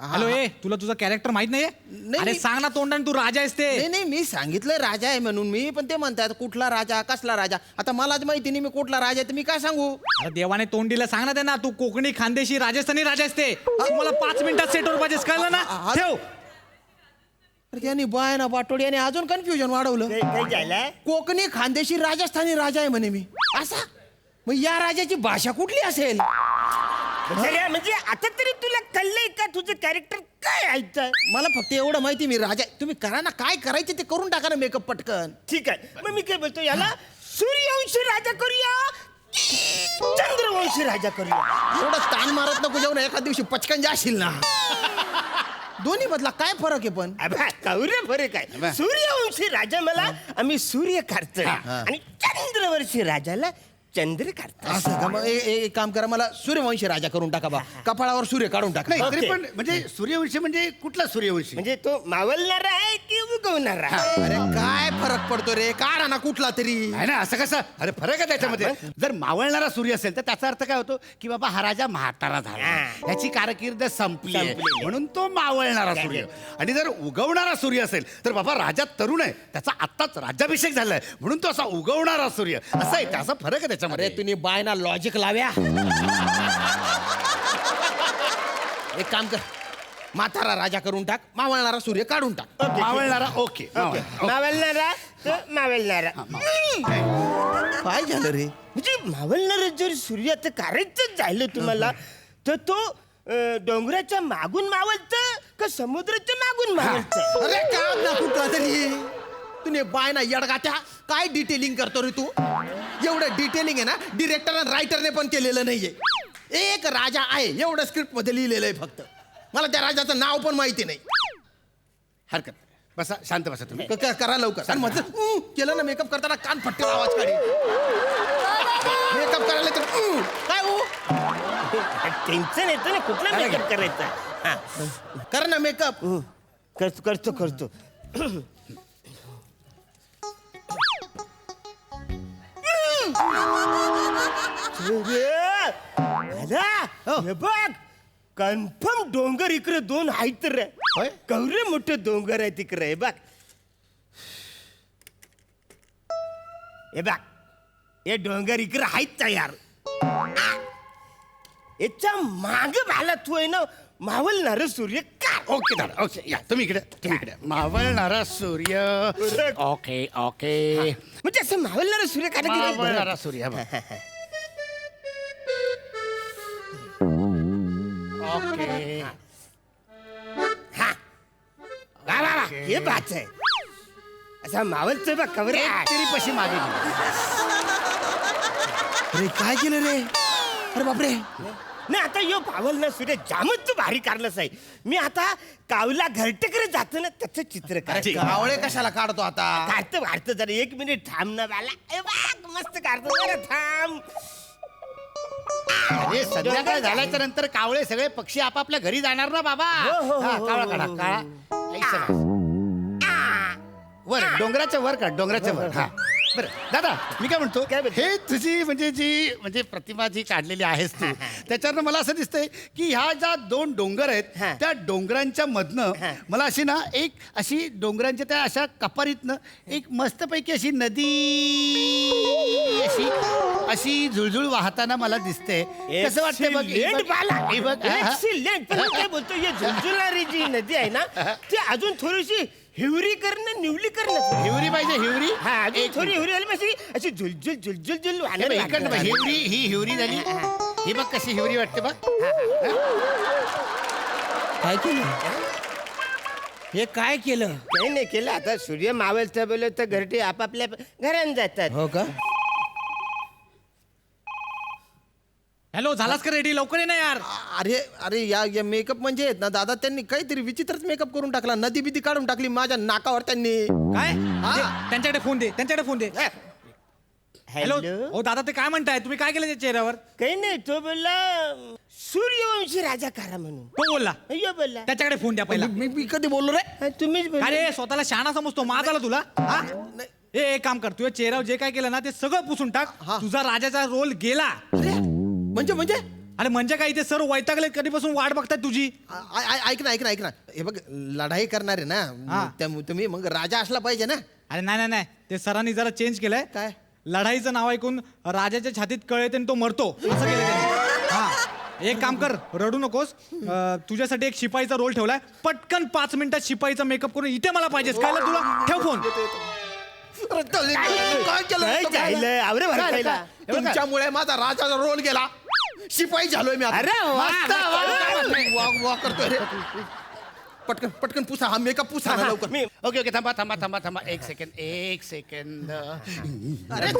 हॅलो ए तुला तुझा कॅरेक्टर माहित नाहीये अरे सांग ना तोंडाने तू राजा आहेस ते नाही मी सांगितलंय राजा आहे म्हणून मी पण ते म्हणतात कुठला राजा कसला राजा आता मलाच माहिती नाही मी कुठला राजा आहे तर मी काय सांगू अरे देवाने तोंडीला सांग ना त्यांना तू कोकणी खानदेशी राजस्थानी राजा आहेस ते तुम्हाला 5 मिनिटात सेटवर पाहिजेस कळलं ना ठेव अरे त्यांनी बायना बाटोडी आणि अजून कन्फ्युजन वाढवलं काय झालं कोकणी खानदेशी राजस्थानी राजा आहे म्हणे मी असा मग या राजाची भाषा कुठली असेल म्हणजे आता तरी तुला कळलंय का तुझं कॅरेक्टर काय ऐकतंय मला फक्त एवढं माहिती मी राजा तुम्ही करा ना काय करायचे ते करून टाका ना मेकअप पटकन ठीक आहे मग मी काय बोलतो याला सूर्यवंशी राजा करूया चंद्रवंशी राजा करूया एवढं ताण मारत नको जाऊन एका दिवशी पचकन जाशील ना दोन्ही मधला काय फरक आहे पण कौर्य फरक आहे सूर्यवंशी राजा मला आम्ही सूर्य काढतोय आणि चंद्रवंशी राजाला चंद्र काढता असं का मग एक काम करा, मला सूर्यवंशी राजा करून टाका बा. कपाळावर सूर्य काढून टाका. नाही तरी ओके. पण म्हणजे सूर्यवंशी म्हणजे कुठला सूर्यवंशी? म्हणजे तो मावलणारा आहे की उगवणारा? अरे काय फरक पडतो रे, काढा ना कुठला तरी. आहे ना असं कसं? अरे फरक आहे त्याच्यामध्ये. जर मावळणारा सूर्य असेल तर त्याचा अर्थ काय होतो की बाबा हा राजा म्हातारा झाला, याची कारकीर्द संपली आहे, म्हणून तो मावळणारा सूर्य. आणि जर उगवणारा सूर्य असेल तर बाबा राजा तरुण आहे, त्याचा आत्ताच राज्याभिषेक झालाय, म्हणून तो असा उगवणारा सूर्य. असं आहे, त्याचा फरक आहे अरे त्याच्यामध्ये. तुम्ही बायना लॉजिक लाव्या. एक काम कर, म्हातारा राजा करून टाक, मावळणारा सूर्य काढून टाक. मावळणारा ओके. मावलणारा तर मावलणारा. काय झालं रे? म्हणजे मावलणारा जर सूर्याचं करायचं झालं तुम्हाला तर तो डोंगराच्या मागून मावलत का समुद्राच्या मागून मावलत? अरे काम ना कुठला तरी. तुम्ही बायना येडगात्या काय डिटेलिंग करतो रे तू? एवढं डिटेलिंग आहे ना डिरेक्टर आणि रायटरने पण केलेलं नाहीये. एक राजा आहे एवढं स्क्रिप्ट मध्ये लिहिलेलं आहे फक्त. मला त्या राजाचं नाव पण माहिती नाही. हरकत नाही. बसा, शांत बसा तुम्ही. करा लवकर. आणि म्हटलं केलं ना मेकअप करताना कान फट्टे आवाज काढी. मेकअप करायला तर काय हो टेन्शन येतं ना कुठला मेकअप करायचा. हा. कर ना मेकअप. करतो करतो करतो. हे बघ कन्फर्म डोंगर इकडे दोन आहेत रे. कवरे मोठे डोंगर आहे तिकडे. हे बघ हे बघ हे डोंगर इकडे आहेत तयार. याच्या माग भाला तू आहे ना मावलणार सूर्य का? ओके दादा, ओके या तुम्ही इकडे, तुम्ही इकडे. मावळणारा सूर्य. Okay okay. म्हणजे असं मावलणार सूर्य का? मावळणारा सूर्य. ओके. वा वा वा हे बात आहे. असा मावलचं बघ कवरे तरी पशी मागे अरे काय केलं रे? अरे बापरे. नाही आता यो पावल ना सूर्य जामच तू भारी काढलंच आहे. मी आता कावला घरटेकडे जातो ना त्याचं चित्र काढतो. कावळे कशाला काढतो आता? काढतो काढतो जरा 1 मिनिट थांब ना बाला. ए बघ मस्त काढतो जरा थांब. अरे संध्याकाळ झाल्याच्या नंतर कावळे सगळे पक्षी आपापल्या घरी जाणार ना बाबा. हा, कावळा काढा काळा. ऐसा ना. वर डोंगराच्या वर काढ, डोंगराच्या वर. हा बरं दादा मी काय म्हणतो, हे तुझी म्हणजे प्रतिमा जी काढलेली आहेस तू, त्याच्यावरनं मला असं दिसतंय की ह्या ज्या 2 डोंगर आहेत त्या डोंगरांच्या मधनं मला अशी ना एक अशी डोंगरांच्या त्या अशा कपारीतनं एक मस्तपैकी अशी नदी अशी झुळझुळ वाहताना मला दिसते. कसं वाटतंय बघ? हे बघ. Excellent. पण मी काय बोलतो ही झुलझुलणारी जी नदी आहे ना ती अजून थोडीशी हिवरी करणं निवली करणं. हिवरी पाहिजे, हिवरी. हा अजून थोडी हिवरी आली पाहिजे अशी झुलझुल झुलझुल झुल वाहणारी इकडनं बघ, हिवरी ही हिवरी झाली. ही बघ कशी हिवरी वाटते बघ. काय केलं? हे काय केलं? काही नाही केलं. आता सूर्य मावळतं बोल तर घरटे आपापल्या घरात जातात. हो का? हॅलो झालास का रेडी? लवकर ये ना यार. अरे अरे या मेकअप म्हणजे आहेत ना दादा, त्यांनी काहीतरी विचित्रच मेकअप करून टाकला. नदी बिदी काढून टाकली माझ्या नाकावर त्यांनी. काय त्यांच्याकडे फोन दे, त्यांच्याकडे फोन दे. हॅलो हो दादा ते काय म्हणताय? तुम्ही काय केलं त्या चेहऱ्यावर? काही नाही. तो बोलला सूर्यवंशी राजा करा म्हणून. तो बोलला? अय्यो बोलला. त्याच्याकडे फोन द्या पहिला. मी कधी बोललो रे? तुम्हीच बोलले. अरे स्वतःला शहाणा समजतो, माज आला तुला? हा? एक काम कर, तुझ्या चेहऱ्यावर जे काय केलं ना ते सगळं पुसून टाक. तुझा राजाचा रोल गेला. म्हणजे अरे म्हणजे काय, इथे सर्व वैतागले कधीपासून वाट बघतात तुझी. ऐक ना हे बघ लढाई करणार आहे ना तुम्ही, मग राजा असला पाहिजे ना. अरे नाही ते सरांनी जरा चेंज केलंय. काय? लढाईचं नाव ऐकून राजाच्या छातीत कळ येते आणि तो मरतो असं केलं त्यांनी. हा एक काम कर, रडू नकोस. तुझ्यासाठी एक शिपाईचा रोल ठेवलाय. पटकन 5 मिनिटात शिपाईचा मेकअप करून इथे मला पाहिजेस. कळलं तुला? ठेव फोन. काय केलं? तुमच्यामुळे माझा राजाचा रोल गेला. शिपाई झालोय मी. अरे करतोय रे. पटकन पुसा हा मेकअप पुसा ना लवकर. ओके ओके थांबा 1 सेकंड. अरे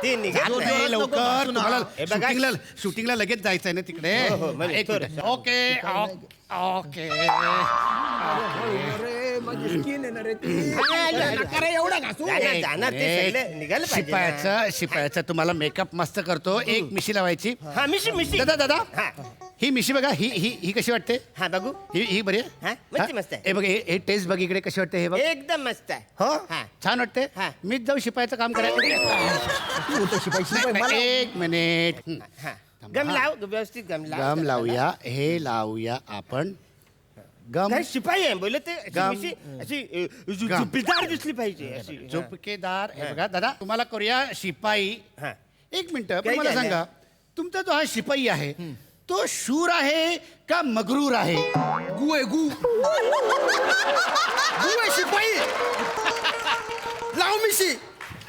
ते निघालं. ए, लवकर तुम्हाला हे बघा. शूटिंगला लगेच जायचंय ना तिकडे. हो, एक मिनिट. ओके. शिपायाचा तुम्हाला मेकअप मस्त करतो. एक मिशी लावायची. दादा दादा ही मिशी बघा. ही ही ही कशी वाटते? हा बघू. ही बरी आहे? मस्त आहे. हे बघ हे टेस्ट बघ इकडे कशी वाटते हे बघ. एकदम मस्त आहे. हो हा. छान वाटते. हा. मीच जाऊ शिपायाचं काम करायचं. एक मिनिट. गम लाव व्यवस्थित गम लाव. गम लावूया. हे लावूया आपण गम. काय शिपाई आहे बोल ते गम. अशी गम. झुपीदार दिसली पाहिजे अशी. झोपकेदार. हे बघा दादा तुम्हाला करूया शिपाई. हा. एक मिनिट पण काय मला झालं? सांगा तुमचा जो हा शिपाई आहे तो शूर आहे का मगरूर आहे? गु आहे गु आहे शिपाई. लाव मिशी.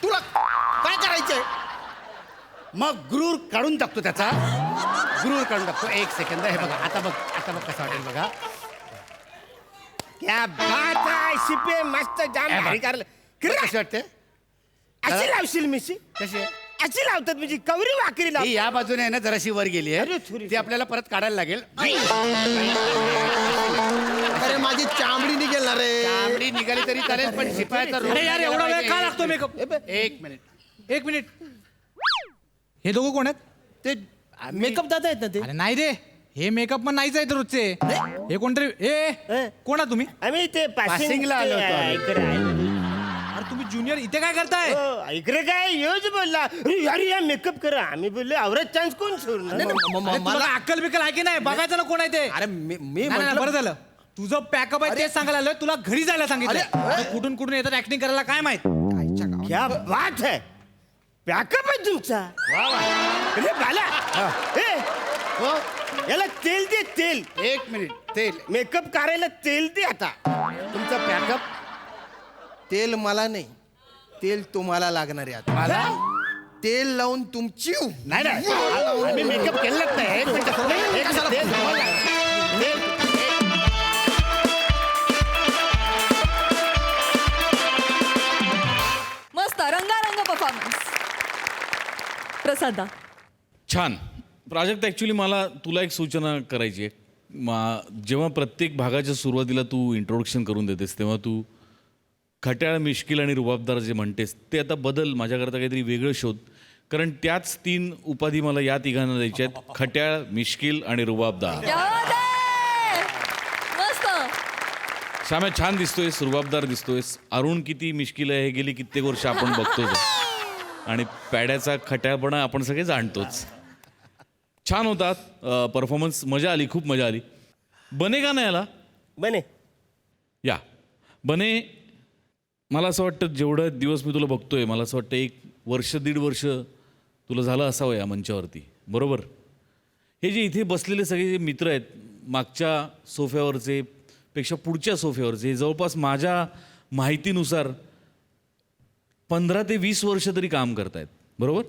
तुला काय करायचंय? मग गुरूर काढून टाकतो त्याचा. गुरूर काढून टाकतो. एक सेकंद. हे बघा आता बघ कसं वाटेल बघा. क्या बात आहे शिपे मस्त जाम हे बघ. भारी कारलं. कशी वाटते? अशी लावशील मिशी कशी आहे? अशी लावतात म्हणजे कवरी वाकरी लाव. ही या बाजूने आहे ना जराशी वर गेली अरे, आहे थोडी- ती आपल्याला परत काढायला लागेल. अरे माझी चामडी निघेल ना रे. चामडी निघाली तरी चालेल पण शिपायाचा रोग अरे यार निघाला एवढा वेळ पाहिजे. का लागतो मेकअप? एक मिनिट. एक मिनिट. हे दोघं कोण आहेत? ते मेकअप दादा आहेत ना ते. अरे नाही रे, हे मेकअप पण नाहीच आहेत रोजचे. हे कोणतरी कोण आहात तुम्ही? आम्ही ते पासिंगला आलो होतो आम्ही. अरे तुम्ही ज्युनियर इथे काय करताय? इकडे काय योज बोलला अरे या मेकअप करा. आम्ही बोललो आवरत चान्स कोण सोडणार. अरे तुला अक्कल बिकल आहे की नाही? बघायचं ना कोण आहे ते. अरे मी नाही, नाही, म्हटलं- बरं झालं तुझं पॅकअप आहे तेच सांगायला आलोय. तुला घरी जायला सांगितलं. कुठून कुठून येतात ऍक्टिंग करायला काय माहित. क्या बात है पॅकअप आहे तुमचा. अरे बाला ए, हो याला तेल दे तेल. एक मिनिट. तेल मेकअप करायला तेल दे आता. तुमचा पॅकअप तेल मला नाही, तेल तुम्हाला लागणार आहे आता. मला तेल लावून तुमची नाही नाही आम्ही मेकअप केलंच नाही. एक मिनिट. एक मिनिट. तेल तुम्हाला- तेल- मस्त रंगारंग परफॉर्मन्स. प्रसादा छान. प्राजक्त ॲक्च्युली मला तुला एक सूचना करायची आहे. जेव्हा प्रत्येक भागाच्या सुरुवातीला तू इंट्रोडक्शन करून देतेस तेव्हा तू खट्याळ, मिश्किल आणि रुबाबदार जे म्हणतेस ते आता बदल. माझ्याकरता काहीतरी वेगळं शोध. कारण त्याच 3 उपाधी मला या तिघांना द्यायच्या आहेत. खट्याळ, मिश्किल आणि रुबाबदार. क्या बात आहे! मस्त. श्याम्या छान दिसतोयस, रुबाबदार दिसतोयस. अरुण किती मिश्किल आहे हे गेली कित्येक वर्ष आपण बघतोच. आणि पॅड्याचा खट्याळपणा आपण सगळे जाणतोच. छान होता परफॉर्मन्स. मजा आली, खूप मजा आली. बने का नाही आला? बने या बने. मला असं वाटतं जेवढं दिवस मी तुला बघतोय मला असं वाटतं 1 वर्ष 1.5 वर्ष तुला झालं असावं या मंचावरती, बरोबर? हे जे इथे बसलेले सगळे जे मित्र आहेत मागच्या सोफ्यावरचे पेक्षा पुढच्या सोफ्यावरचे, हे जवळपास माझ्या माहितीनुसार 15 ते 20 वर्ष तरी काम करतायत, बरोबर?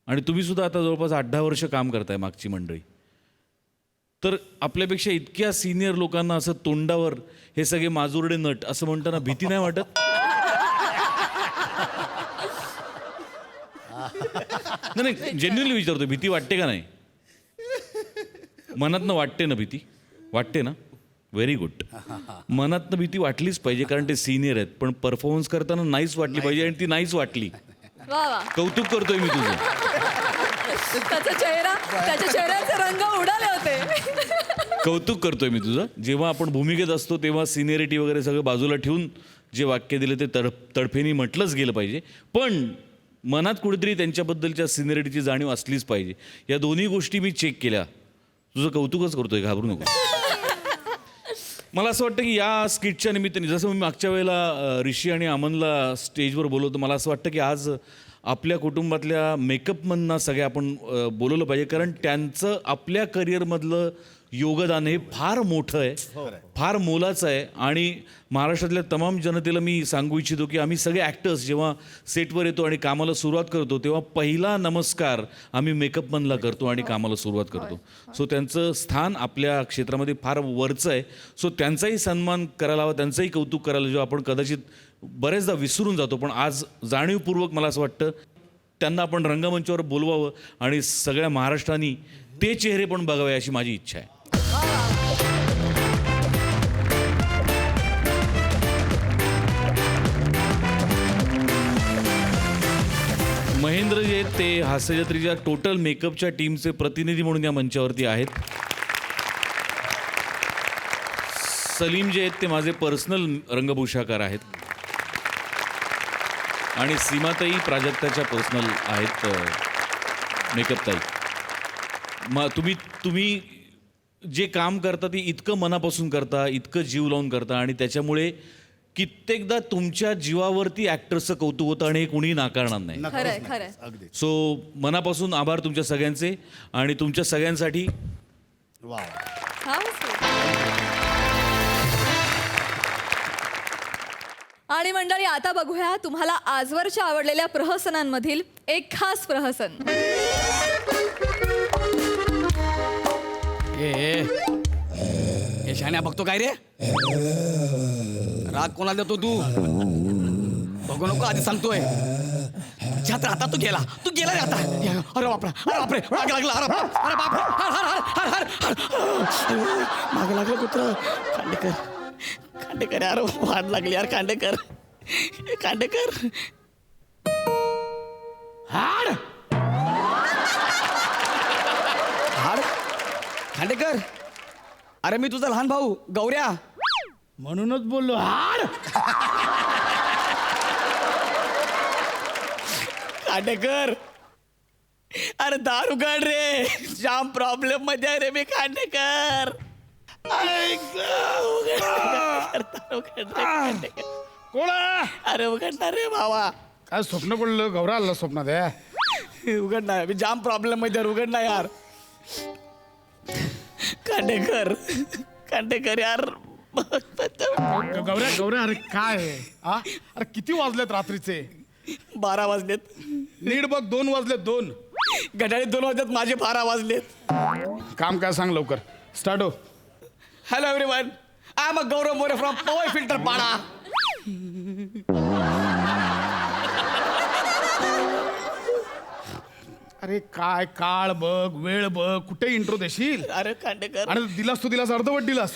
आणि तुम्ही सुद्धा आता जवळपास 8-10 वर्ष काम करताय मागची मंडळी. तर आपल्यापेक्षा इतक्या सिनियर लोकांना असं तोंडावर हे सगळे माजुरडे नट असं म्हणताना भीती नाही वाटत? नाही जेन्युअनली विचारतो, भीती वाटते का नाही? मनातनं वाटते ना भीती? वाटते ना? Very good. मनातनं भीती वाटलीच पाहिजे कारण ते सिनियर आहेत. पण परफॉर्मन्स करताना नाहीच वाटली पाहिजे आणि ती नाहीच वाटली. वा वा. कौतुक करतोय मी तुझं. त्याच्या चेहऱ्याचे रंग उडाले होते. कौतुक करतोय मी तुझं. जेव्हा आपण भूमिकेत असतो तेव्हा सिनियरिटी वगैरे सगळं बाजूला ठेवून जे वाक्य दिले ते तडफेनी म्हटलंच गेलं पाहिजे. पण मनात कुठेतरी त्यांच्याबद्दलच्या सिनियरिटीची जाणीव असलीच पाहिजे. या दोन्ही गोष्टी मी चेक केल्या. तुझं कौतुकच करतोय, घाबरू नको. मला असं वाटतं की या स्किटच्या निमित्ताने जसं मी मागच्या वेळेला ऋषी आणि अमनला स्टेजवर बोलवतो, मला असं वाटतं की आज आपल्या कुटुंबातल्या मेकअपमनना सगळ्या आपण बोलवलं पाहिजे. कारण त्यांचं आपल्या करिअरमधलं योगदान हे फार मोठं आहे, फार मोलाचं आहे. आणि महाराष्ट्रातल्या तमाम जनतेला मी सांगू इच्छितो की आम्ही सगळे ॲक्टर्स जेव्हा सेटवर येतो आणि कामाला सुरुवात करतो तेव्हा पहिला नमस्कार आम्ही मेकअपमनला करतो आणि कामाला सुरुवात करतो. सो त्यांचं स्थान आपल्या क्षेत्रामध्ये फार वरचं आहे. सो त्यांचाही सन्मान करायला हवा, त्यांचंही कौतुक करायला जेव्हा आपण कदाचित बरेचदा विसरून जातो. पण आज जाणीवपूर्वक मला असं वाटतं त्यांना आपण रंगमंचावर बोलवावं आणि सगळ्या महाराष्ट्राने ते चेहरे पण बघावे अशी माझी इच्छा आहे. जितेंद्र जे आहेत ते हास्यजत्रेच्या टोटल मेकअपच्या टीमचे प्रतिनिधी म्हणून या मंचावरती आहेत. सलीम जे आहेत ते माझे पर्सनल रंगभूषाकार आहेत आणि सीमाताई प्राजक्ताच्या पर्सनल आहेत मेकअप ताई. मग तुम्ही जे काम करता ते इतकं मनापासून करता, इतकं जीव लावून करता आणि त्याच्यामुळे कित्येकदा तुमच्या जीवावरती ॲक्टर्सचं कौतुक होतं आणि हे कुणी नाकारणार नाही. खरंय खरंय. सो मनापासून आभार तुमच्या सगळ्यांचे आणि तुमच्या सगळ्यांसाठी हा मस्त. आणि मंडळी आता बघूया तुम्हाला आजवरच्या आवडलेल्या प्रहसनांमधील एक खास प्रहसन. हे शाण्या बघतो काय रे? राग कोणाला देतो तू? बघू नको आधी सांगतोय. छात्र आता तू गेला रे आता. अरे बापरे अरे बापरे राग लागला. अरे बापरे हर मागे लागलं कुत्र. खांडेकर यार वाट लागली यार. खांडेकर हाड खांडेकर. अरे मी तुझा लहान भाऊ गौऱ्या म्हणूनच बोललो हाड. खांडेकर अरे दारू काढ रे. जाम प्रॉब्लेम मध्ये आहे रे मी. खांडेकर कोणा अरे उघडणार रे भावा. काय स्वप्न पडलं गौरा आला स्वप्नात. उघडणार मी जाम प्रॉब्लेम मध्ये. उघडणार यार. खांडेकर यार. गौऱ्या अरे काय अरे किती वाजलेत रात्रीचे? 12 वाजलेत. नीट बघ 2 वाजलेत. 2 घड्याळी 2 वाजलेत. माझे 12 वाजलेत. काम काय सांग लवकर. स्टार्ट हो. Hello everyone. I am Gaurav More from Powai Filter Pada. अरे काय काळ बघ वेळ बघ कुठे इंट्रो देशील? अरे खांडेकर आणि दिलास अर्धवट दिलास.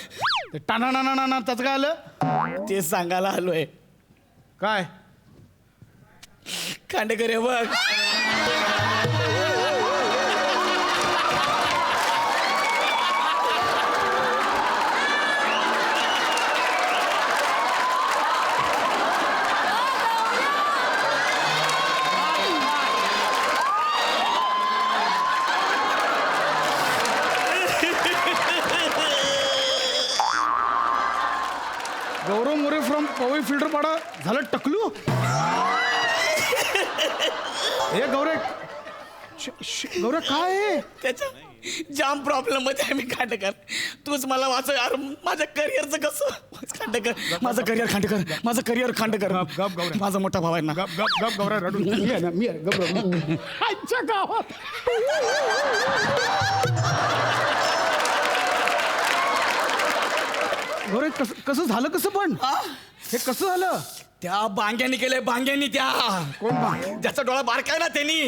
टाणा त्याचं काय आलं? ते सांगायला आलोय. काय खांडेकर हे बघ. गौरव मोरे फ्रॉम पवई फिल्टर पाडा झालं टकलू. हे गौरे काय आहे? त्याच्या जाम प्रॉब्लेम मध्ये आहे मी. खांडेकर तूच मला वाचव यार. माझ्या करिअरचं कसं? खांडेकर माझं करिअर. खांडेकर माझं करिअर. खांडेकर गप गौऱ्या. माझा मोठा भाव आहे ना. गप गौऱ्या रडू. मी आहे गप. आजच्या गावात गौरे कसं झालं? कसं पण हे कसं झालं? त्या बांग्यानी केलंय. बांग्यानी. त्या कोण बांग? ज्याचा डोळा बारकाय ना त्यांनी.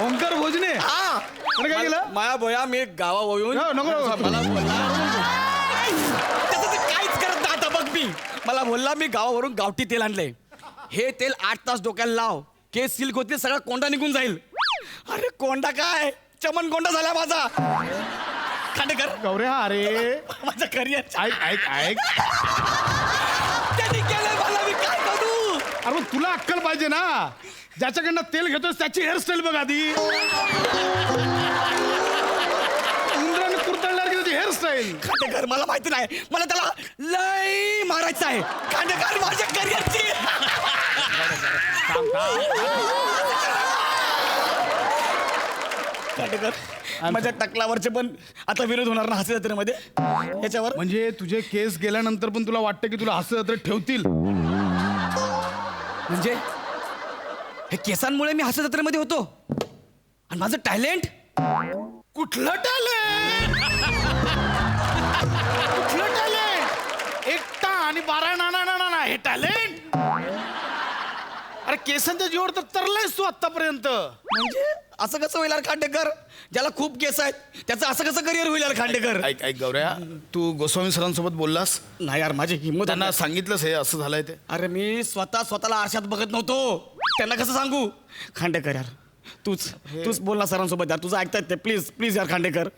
ओंकार भोजने. हा काय केलं? माया बोया मी गावावरून मला बोलला. त्याचं ते काहीच करत नाही आता बघ मी. मला बोलला मी गावावरून गावठी तेल आणलंय. हे तेल 8 तास डोक्याला लाव. केस सिल्क होतील. सगळा कोंडा निघून जाईल. अरे कोंडा काय चमन कोंडा झाला माझा. खांडेकर गौऱ्या अरे माझं करिअर. ऐक त्यांनी केलंय मला. मी काय करू? अरे मग तुला अक्कल पाहिजे ना. ज्याच्याकडनं तेल घेतोस त्याची हेअरस्टाईल बघ आधी. उंदराने कुरतडणार की त्याची हेअरस्टाईल. खांडेकर मला माहिती नाही. मला त्याला लय मारायचं आहे. खांडेकर माझ्या करिअरची. खांडेकर माझ्या टकलावरचे पण आता विरोध होणार ना हास्य जत्रेमध्ये याच्यावर. म्हणजे तुझे केस गेल्यानंतर पण तुला वाटतं की तुला हास्य जत्रेत ठेवतील? म्हणजे हे केसांमुळे मी हास्य जत्रेमध्ये होतो आणि माझं टॅलेंट. कुठलं टॅलेंट? कुठलं टॅलेंट? 1 आणि 12 ना हे टॅलेंट? अरे केसांच्या जीवावर तर तरलायस तू आतापर्यंत. म्हणजे असं कसं होईल यार खांडेकर? ज्याला खूप केस आहेत त्याचं असं कसं करिअर होईल यार खांडेकर? ऐक ऐक गौऱ्या, तू गोस्वामी सरांसोबत बोललास? नाही यार, माझी हिंमत त्यांना सांगितलंस हे असं झालंय ते? अरे मी स्वतःला आरशात बघत नव्हतो, त्यांना कसं सांगू? खांडेकर यार, तूच बोल ना सरांसोबत यार, तुझं ऐकतायत ते, प्लीज प्लीज यार खांडेकर.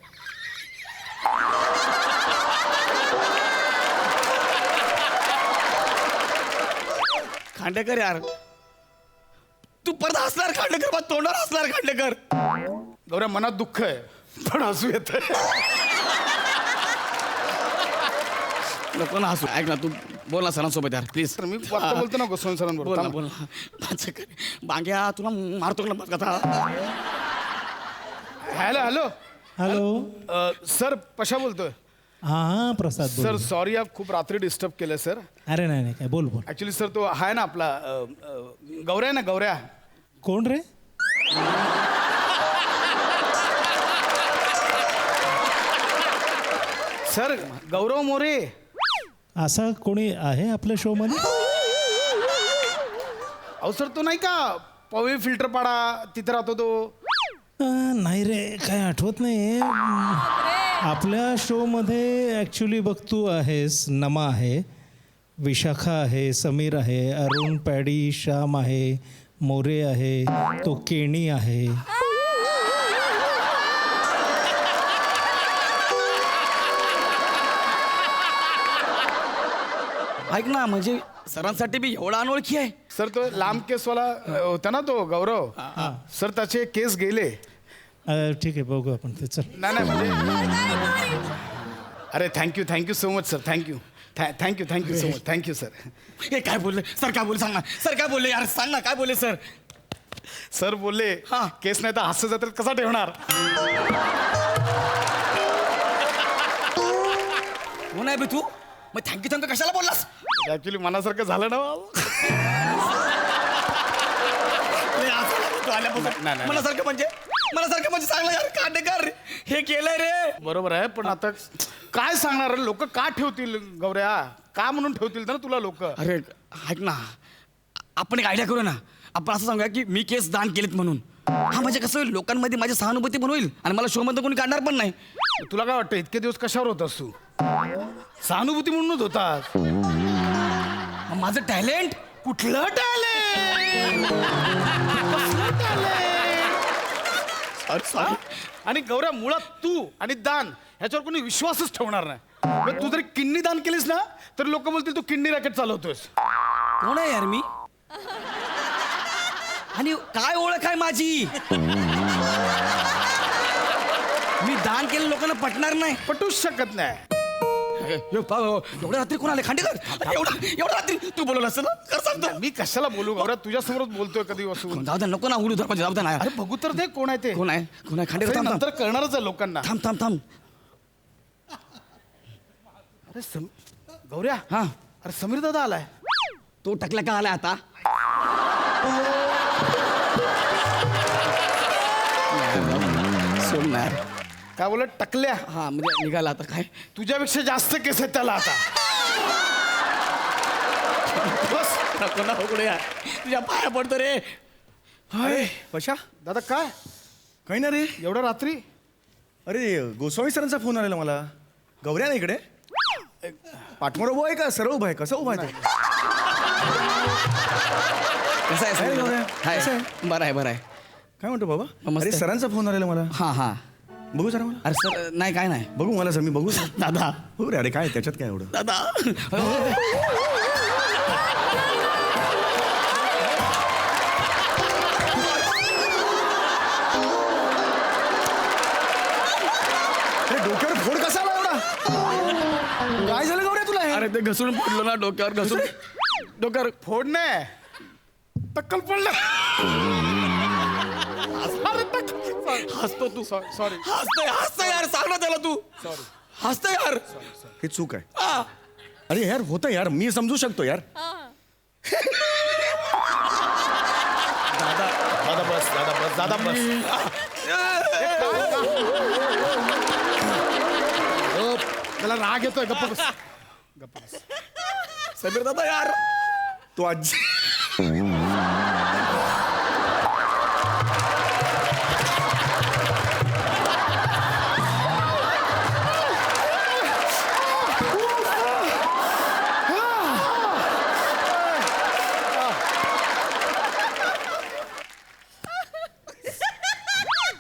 खांडेकर यार, तू परत हसणार खांडेकर, मग तोंडावर हसणार खांडेकर. गौऱ्या, मनात दुःख आहे पण हसू येत. नको ना हसू, ऐक ना, तू बोल ना सरांसोबत यार प्लीज. मी वाटतं बोलतो ना गोस्वामी सरांबरोबर. बोल ना, बोल ना. माझं काय, बांग्या तुला मारतो का ना कथा? Hello hello hello. सर, पशा बोलतोय. हां प्रसाद बोल. सर सॉरी, आप खूप रात्री डिस्टर्ब केलं सर. अरे नाही काय, बोल बोल. ऍक्च्युली सर तो आहे ना आपला गौऱ्या ना, गौऱ्या. कोण रे? सर गौरव मोरे. असा कोणी आहे आपल्या शो मध्ये? अहो सर, तो नाही का पवे फिल्टर पाडा तिथे राहतो तो? नाही रे, काय आठवत नाही. आपल्या शो मध्ये ऍक्च्युली बघ, तू आहेस, नमा आहे, विशाखा आहे, समीर आहे, अरुण, पॅडी, श्याम आहे, मोरे आहे, तो केणी आहे. ऐक ना, म्हणजे सरांसाठी बी एवढा अनोळखी आहे? सर तो लांब केसवाला होता ना तो गौरव. सर त्याचे केस गेले. ठीक आहे, बघू आपण ते. चल. नाही म्हणजे अरे thank you so much sir. Thank you so much. Thank you sir. हे काय बोलले सर? काय बोलले सांग ना सर, काय बोलले यार? सांग ना काय बोलले सर? सर बोलले हा, केस नाही तर हास्य जातील कसा ठेवणार? कोण आहे बे तू? मग थँक्यू कशाला बोललास? ऍक्च्युली मनासारखं झालं ना. लय हसायला लागलो तू आल्यापासून. नाही. मनासारखं म्हणजे सांगलं यार खांडेकर, हे केलंय रे. बरोबर आहे, पण आता काय सांगणार? लोक का ठेवतील गौऱ्या? का म्हणून ठेवतील ना तुला लोक? अरे ऐक ना, आपण एक आयडिया करू ना. आपण असं सांगूया की मी केस दान केलेत म्हणून. हा म्हणजे कसं होईल, लोकांमध्ये माझी सहानुभूती पण होईल आणि मला शो मध्ये कोणी काढणार पण नाही. तुला काय वाटतं इतके दिवस कशावर होतास तू? सहानुभूती म्हणूनच होतात. माझं टॅलेंट? कुठलं टॅलेंट? आणि गौऱ्या, मुळात तू आणि दान ह्याच्यावर कोणी विश्वासच ठेवणार नाही. मग तू जरी किडनी दान केलीस ना तर लोक बोलतील तू किडनी रॅकेट चालवतोस. कोण आहे यार मी? आणि काय ओळख आहे माझी? मी दान केलं लोकांना पटणार नाही. पटूच शकत नाही. एवढ्या रात्री कोण आले खांडेकर? एवढ्या रात्री तू बोलवलं असतं ना? कर सांगतो. मी कशाला बोलू गौऱ्या? तुझ्यासमोरच बोलतोय कधी बसून. जाऊ दे, नको ना उडू दरवाजा, जाऊ दे ना. अरे बघू तर दे कोण आहे ते. कोण आहे खांडेकर? अरे थांब नंतर कळणारच आहे लोकांना. थांब. अरे गौऱ्या, हा, अरे समीर दादा आलाय. तो टकला का आलाय आता? सोड ना. काय बोलत? टकल्या? हा म्हणजे निघाला आता. काय तुझ्यापेक्षा जास्त केस आहेत त्याला आता. बस नको ना उघडे यार, तुझ्या पाया पडतो रे. हाय पशा. दादा काय काही ना रे. एवढ्या रात्री? अरे गोस्वामी सरांचा फोन आलेला मला. गौऱ्या ना इकडे? पाठमोर उभा आहे का सरळ उभा आहे? कसं उभा आहे? कसं आहे गौऱ्या? हाय, कसं आहे? बरं आहे. काय म्हणतो बाबा? मस्त अरे आहे. सरांचा फोन आलेला मला. हा बघू जरा मला. अरे सर नाही, काय नाही. बघू मला सर, मी बघू. दादा हो रे. अरे काय त्याच्यात काय एवढं? दादा अरे डोक्यावर फोड कसा आला एवढा? काय झालं गौऱ्या तुला? अरे ते घसरून पडलो ना, डोक्यावर घसरून. डोक्यावर फोड नाही, टक्कल पडलं. हसतो तू. सॉरी. हसतोय यार, सांग ना त्याला तू. सॉरी. हसतोय यार. हे चूक आहे. हा. अरे यार होतं यार, मी समजू शकतो यार. दादा बस. त्याला राग येतोय. गप्प बस. समीर दादा यार, तो आजी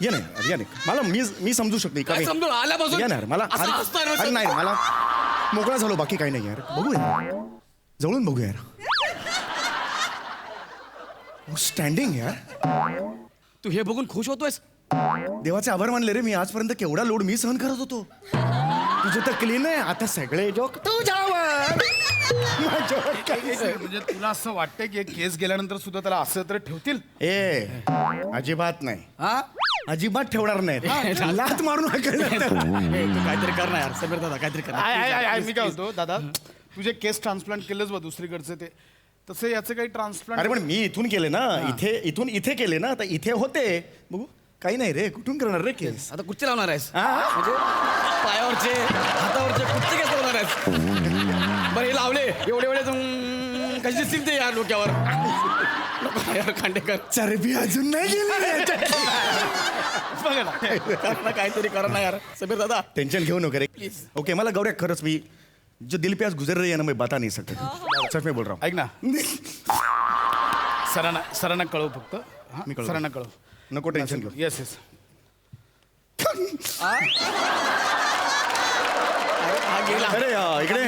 या नाही या नाही मला मी समजू शकते काय समजून आल्यापासून? या नाही मला असं हसतोय ना अरे नाही मला मोकळा झालो बाकी काही नाही यार बघू यार जवळून बघू यार स्टँडिंग यार तू हे बघून खुश होतोयस? देवाचे आभार मानले रे मी आजपर्यंत केवढा लोड मी सहन करत होतो तुझं तर क्लीन आहे आता सगळे जोक तुझ्यावर माझ्यावर काहीच नाही. म्हणजे तुला असं वाटतंय की केस गेल्यानंतर सुद्धा त्याला असं तर ठेवतील? ए अजिबात नाही हा अजिबात ठेवणार नाही लात मारून हाकलणार त्याला. तू काहीतरी कर ना यार समीर दादा काहीतरी कर मी काय होतो दादा तुझे केस ट्रान्सप्लांट केलंच बा दुसरीकडचे ते तसं याचं काही ट्रान्सप्लांट अरे पण मी इथून केले ना इथून इथे केले ना तर इथे होते बघू काही नाही रे कुठून करणार रे केस आता कुठचे लावणार आहेस? हा? म्हणजे पायावरचे हातावरचे कुठचे केस लावणार आहेस? बरं हे लावले एवढे कशी दिसतील ते यार डोक्यावर नको यार खांडेकर चरबी अजून नाही गेली बघा ना कर ना काहीतरी करा ना यार समीर दादा टेंशन घेऊ नको रे ओके मला गौऱ्या खरंच मी जो दिल पे आज गुजर रही है ना मैं बता नहीं सकता सच में बोल रहा हूँ ऐक ना सरांना कळव फक्त मी कळवतो. सरांना कळव नको टेन्शन घेऊ येस येस हा गेला अरे इकडे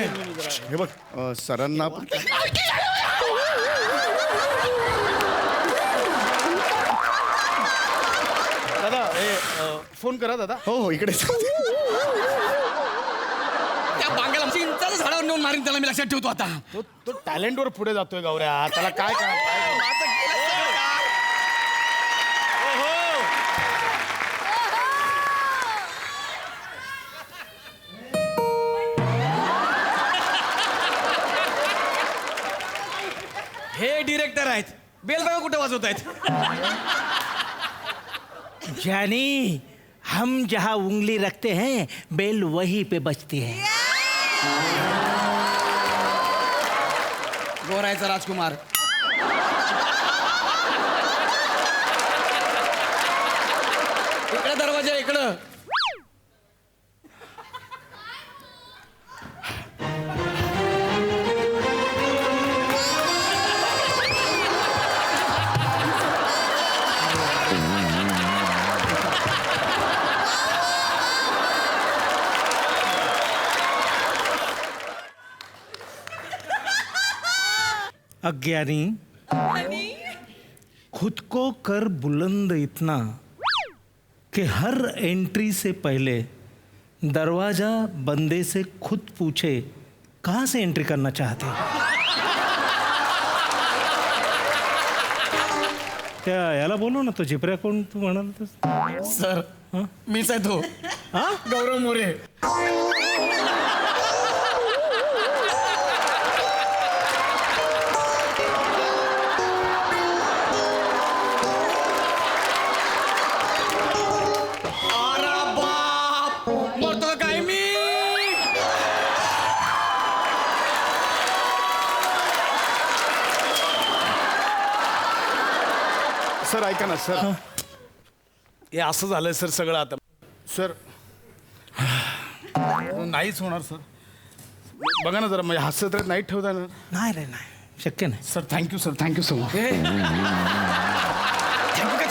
हे बघ सरांना दादा फोन करा दादा हो इकडे त्या बांगाला चिंचाचं झाडावर नेऊन मारीन त्याला मी लक्षात ठेवतो आता तो टॅलेंटवर पुढे जातोय गौऱ्या त्याला काय हे डिरेक्टर आहेत बेल बघा कुठे वाजवत आहेत जानी हम जहाँ उंगली रखते हैं बेल वहीं पे बजती है गोरायचा राजकुमार इकडे दरवाजा इकडं अज्ञानी खुद को कर बुलंद इतना कि हर एंट्री से पहले दरवाजा बंदे से खुद पूछे कहाँ से एंट्री करना चाहते हो त्या याला बोलू ना तो जिपऱ्या कोण तू म्हणाल सर मीच आहे तो गौरव मोरे सर ऐका ना सर हे असं झालंय सर सगळं आता सर नाहीच होणार सर बघा ना जरा म्हणजे हास्य तर नाही ठेवता येणार नाही रे नाही शक्य नाही sir thank you so much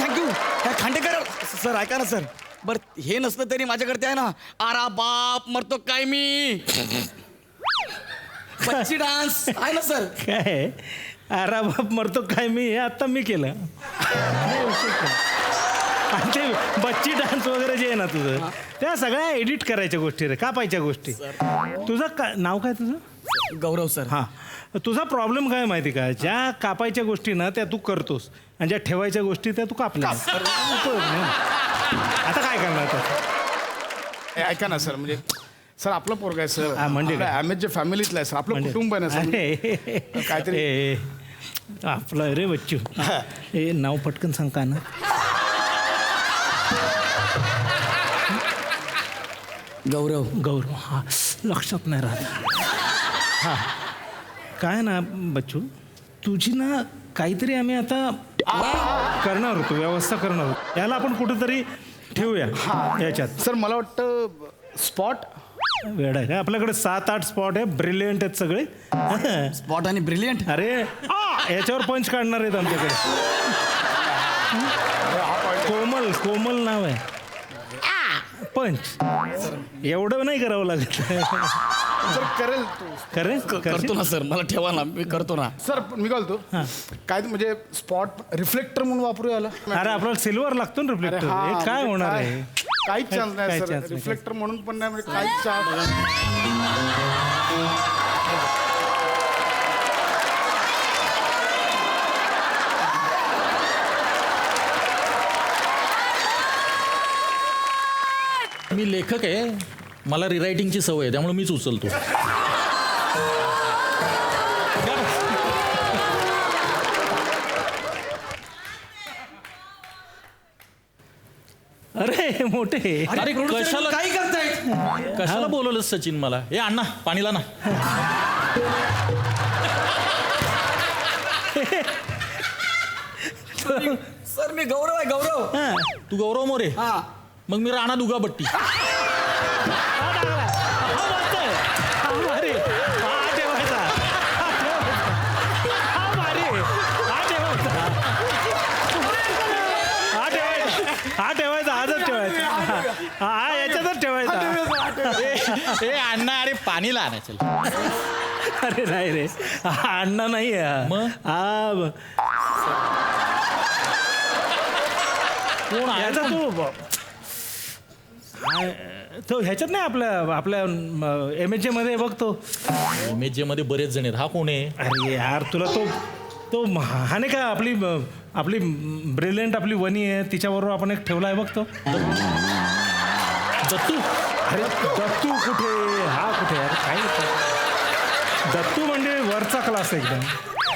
thank you काय खांडेकर सर ऐका ना सर बर हे नसलं तरी माझ्याकडे आहे ना आरा बाप मरतो काय मी बच्ची डान्स आहे ना सर काय अरे बाप मरतो काय मी हे आता मी केलं आणि ते बच्ची डान्स वगैरे जे आहे ना तुझं त्या सगळ्या एडिट करायच्या गोष्टी रे कापायच्या गोष्टी तुझं का नाव काय तुझं गौरव सर हां तुझा प्रॉब्लेम काय माहिती का ज्या कापायच्या गोष्टी ना त्या तू करतोस आणि ज्या ठेवायच्या गोष्टी त्या तू कापल्या आता काय करणार तर ऐका ना सर म्हणजे सर आपलं पोरग आहे सर हा, म्हणजे काय? आम्ही जे फॅमिलीतलं आहे सर आपलं कुटुंब आहे ना सर अरे काहीतरी आपलं रे बच्चू हे नाव पटकन सांग का ना गौरव हा लक्षात नाही राहत हा काय ना बच्चू तुझी ना काहीतरी आम्ही आता करणार होतो व्यवस्था करणार होतो याला आपण कुठेतरी ठेवूया याच्यात सर मला वाटतं स्पॉट वेळ आहे का आपल्याकडे 7-8 स्पॉट आहे ब्रिलियंट आहेत सगळे स्पॉट आणि ब्रिलियंट अरे याच्यावर पंच काढणार आहेत आमच्याकडे कोमल कोमल कोमल नाव आहे पंच. एवढं नाही करावं लागत. सर करेल करेल करतो ना सर, मला ठेवा ना, मी करतो ना. सर. मी काय बोलतो काय म्हणजे स्पॉट रिफ्लेक्टर म्हणून वापरू याला. अरे आपल्याला सिल्वर लागतो ना रिफ्लेक्टर. हे काय होणार आहे? काहीच चान्स नाही काहीच सर. chance नाही. रिफ्लेक्टर म्हणून पण नाही म्हणजे काहीच चान्स. मी लेखक आहे, मला रिरायटिंगची सवय आहे, त्यामुळे मीच उचलतो. अरे मोठे. अरे कशाला काय करतायत? कशाला बोलवलं सचिन मला? हे अण्णा पाणीला ना. सर मी गौरव आहे, गौरव. तू गौरव मोरे. हा. मग मी राणा दुगापट्टी. हा ठेवायचा, आजच ठेवायचा. हा याच्यातच ठेवायचा. ए अण्णा, अरे पाणीला आणायचं. अरे नाही रे, हा अण्णा नाही आहे. मग? हा कोण आहे? याचा तो ह्याच्यात नाही, आपल्या MHA मध्ये बघतो. MHA मध्ये बरेच जण आहेत. हा कोण आहे? अरे यार तुला तो हा नाही का आपली ब्रिलियंट आपली वनी आहे, तिच्याबरोबर आपण एक ठेवला आहे बघतो. दत्तू. अरे दत्तू कुठे? हा कुठे यार? काय दत्तू म्हणजे वरचा क्लास एकदम.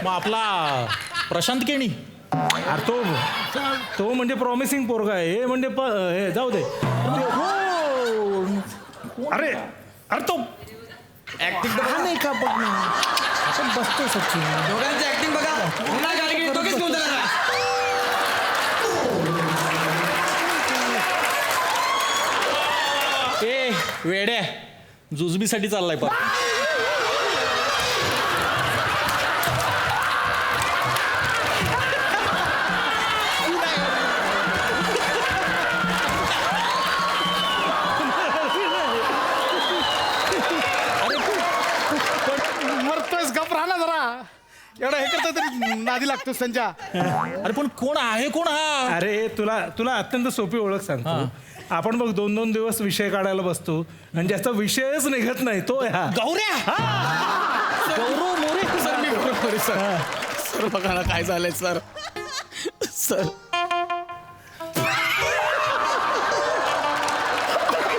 मग आपला प्रशांत केणी. अरे तो म्हणजे प्रॉमिसिंग पोरगा आहे. हे म्हणजे हे जाऊ दे. अरे तो ऍक्टिंग नाही का बघ ना, आपण बसतो सचिन. दोघांची ऍक्टिंग बघा. पुन्हा गाडी दोघेच घेऊन जाणार. ए वेड्या, जुजबीसाठी चाललाय पण. मरतोयस, गप राहा ना जरा. एवढा हे करता तरी नादी लागतोस त्यांच्या. अरे पण कोण आहे? कोण हा? अरे तुला अत्यंत सोपी ओळख सांगतो. आपण बघ 2-2 दिवस विषय काढायला बसतो आणि ज्याचा विषयच निघत नाही तो ह्या गौऱ्या. गौरव मोरे. सर मी गौरव मोरे सर. सर बघा ना काय झालंय सर. सर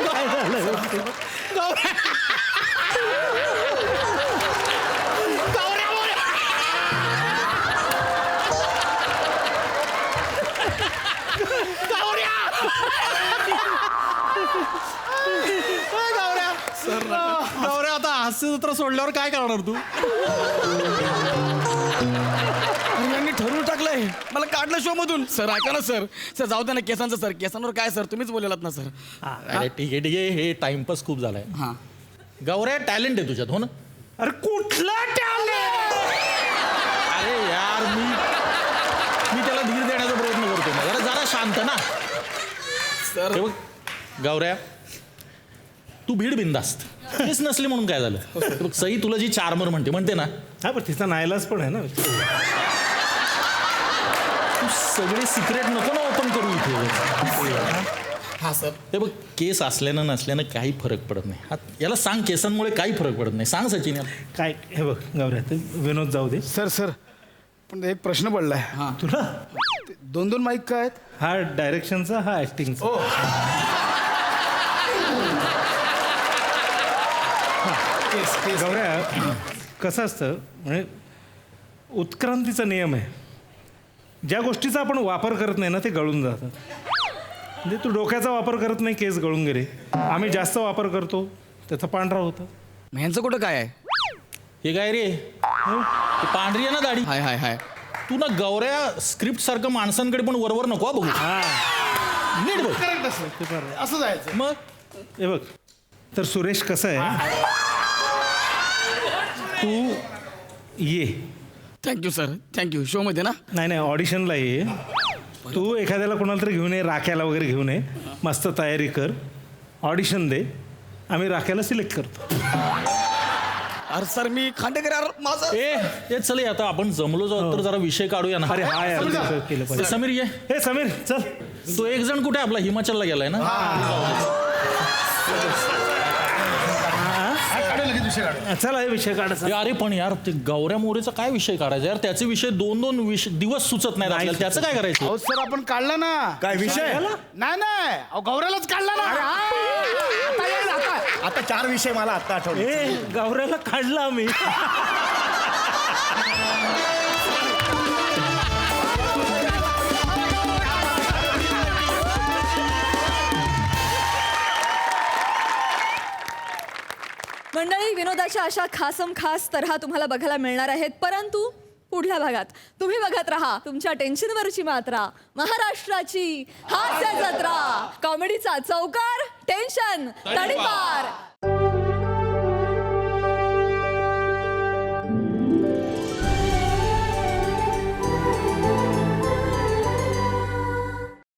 काय झालं? गौऱ्या, आता हास्य जत्रा सोडल्यावर काय करणार तू? यांनी ठरवून टाकलंय मला काढलं शो मधून. सर ऐका ना सर. सर जाऊ दे ना केसांचं. सर केसांवर काय सर, तुम्हीच बोललात ना सर. अरे ठीक आहे. हे टाइमपास खूप झालाय. हा गौऱ्या, टॅलेंट आहे तुझ्यात, हो ना? अरे कुठला टॅलेंट? अरे यार, मी त्याला धीर देण्याचा प्रयत्न करतो ना. जरा शांत ना सर. हे बघ गौऱ्या, तू भीड बिंदास्त. तेच नसले म्हणून काय झालं? बघ, सई तुला जी चार्मर म्हणते ना. हा पण तिचा नाईलाज पण आहे ना. तू सगळे सिक्रेट नको ना ओपन करू इथे. हा सर. हे बघ, केस असल्यानं नसल्यानं काही फरक पडत नाही. याला सांग, केसांमुळे काही फरक पडत नाही. सांग सचिन याला. काय हे बघ गौऱ्या, ते विनोद जाऊ दे. सर पण एक प्रश्न पडलाय. तुला 2-2 माईक काय आहेत? हा डायरेक्शनचा, हा ऍक्टिंगचा. गौऱ्या, कसं असतं म्हणजे उत्क्रांतीचा नियम आहे. ज्या गोष्टीचा आपण वापर करत नाही ना ते गळून जातं. म्हणजे तू डोक्याचा वापर करत नाही, केस गळून गेले. आम्ही जास्त वापर करतो, त्याचा पांढरा होतं. ह्यांचं कुठं काय आहे? हे काय रे? ते पांढरी आहे ना दाढी. हाय हाय हाय. तू ना गौऱ्या स्क्रिप्ट सारखं माणसांकडे पण वरवर नको हा बघू. नीट बघ. करेक्ट असं जायचं. मग हे बघ, तर सुरेश कसं आहे, तू ये. Thank you sir. थँक्यू. शो मध्ये ना. नाही ऑडिशनला ये. तू एखाद्याला कोणाला तरी घेऊन ये, राख्याला वगैरे घेऊन ये, मस्त तयारी कर, ऑडिशन दे, आम्ही राख्याला सिलेक्ट करतो. अरे सर मी खांडेकर यार माझं ए चल आता आपण जमलो जाऊ तर जरा विषय काढूया ना. अरे हा यार, ते केलं पाहिजे. समीर ये. हे समीर चल. तो एक जण कुठे आपला हिमाचलला गेलाय ना. चला हे विषय काढा. अरे पण यार ते गौऱ्या मोरेचा काय विषय काढायचा यार. त्याचे विषय दोन दिवस सुचत नाही आपल्याला. त्याचं काय करायचं. अहो सर आपण काढला ना. काय विषय? नाही नाही अहो गौऱ्यालाच काढला ना. आता येईल आता. आता 4 विषय मला आता आठवले. ए गौऱ्याला काढला आम्ही. मंडळी, विनोदाच्या अशा खासम खास तऱ्हा तुम्हाला बघायला मिळणार आहेत, परंतु पुढल्या भागात तुम्ही बघत राहा तुमच्या टेन्शनवरची मात्रा, महाराष्ट्राची हास्य जत्रा, कॉमेडीचा चौकार, टेन्शन तडीपार.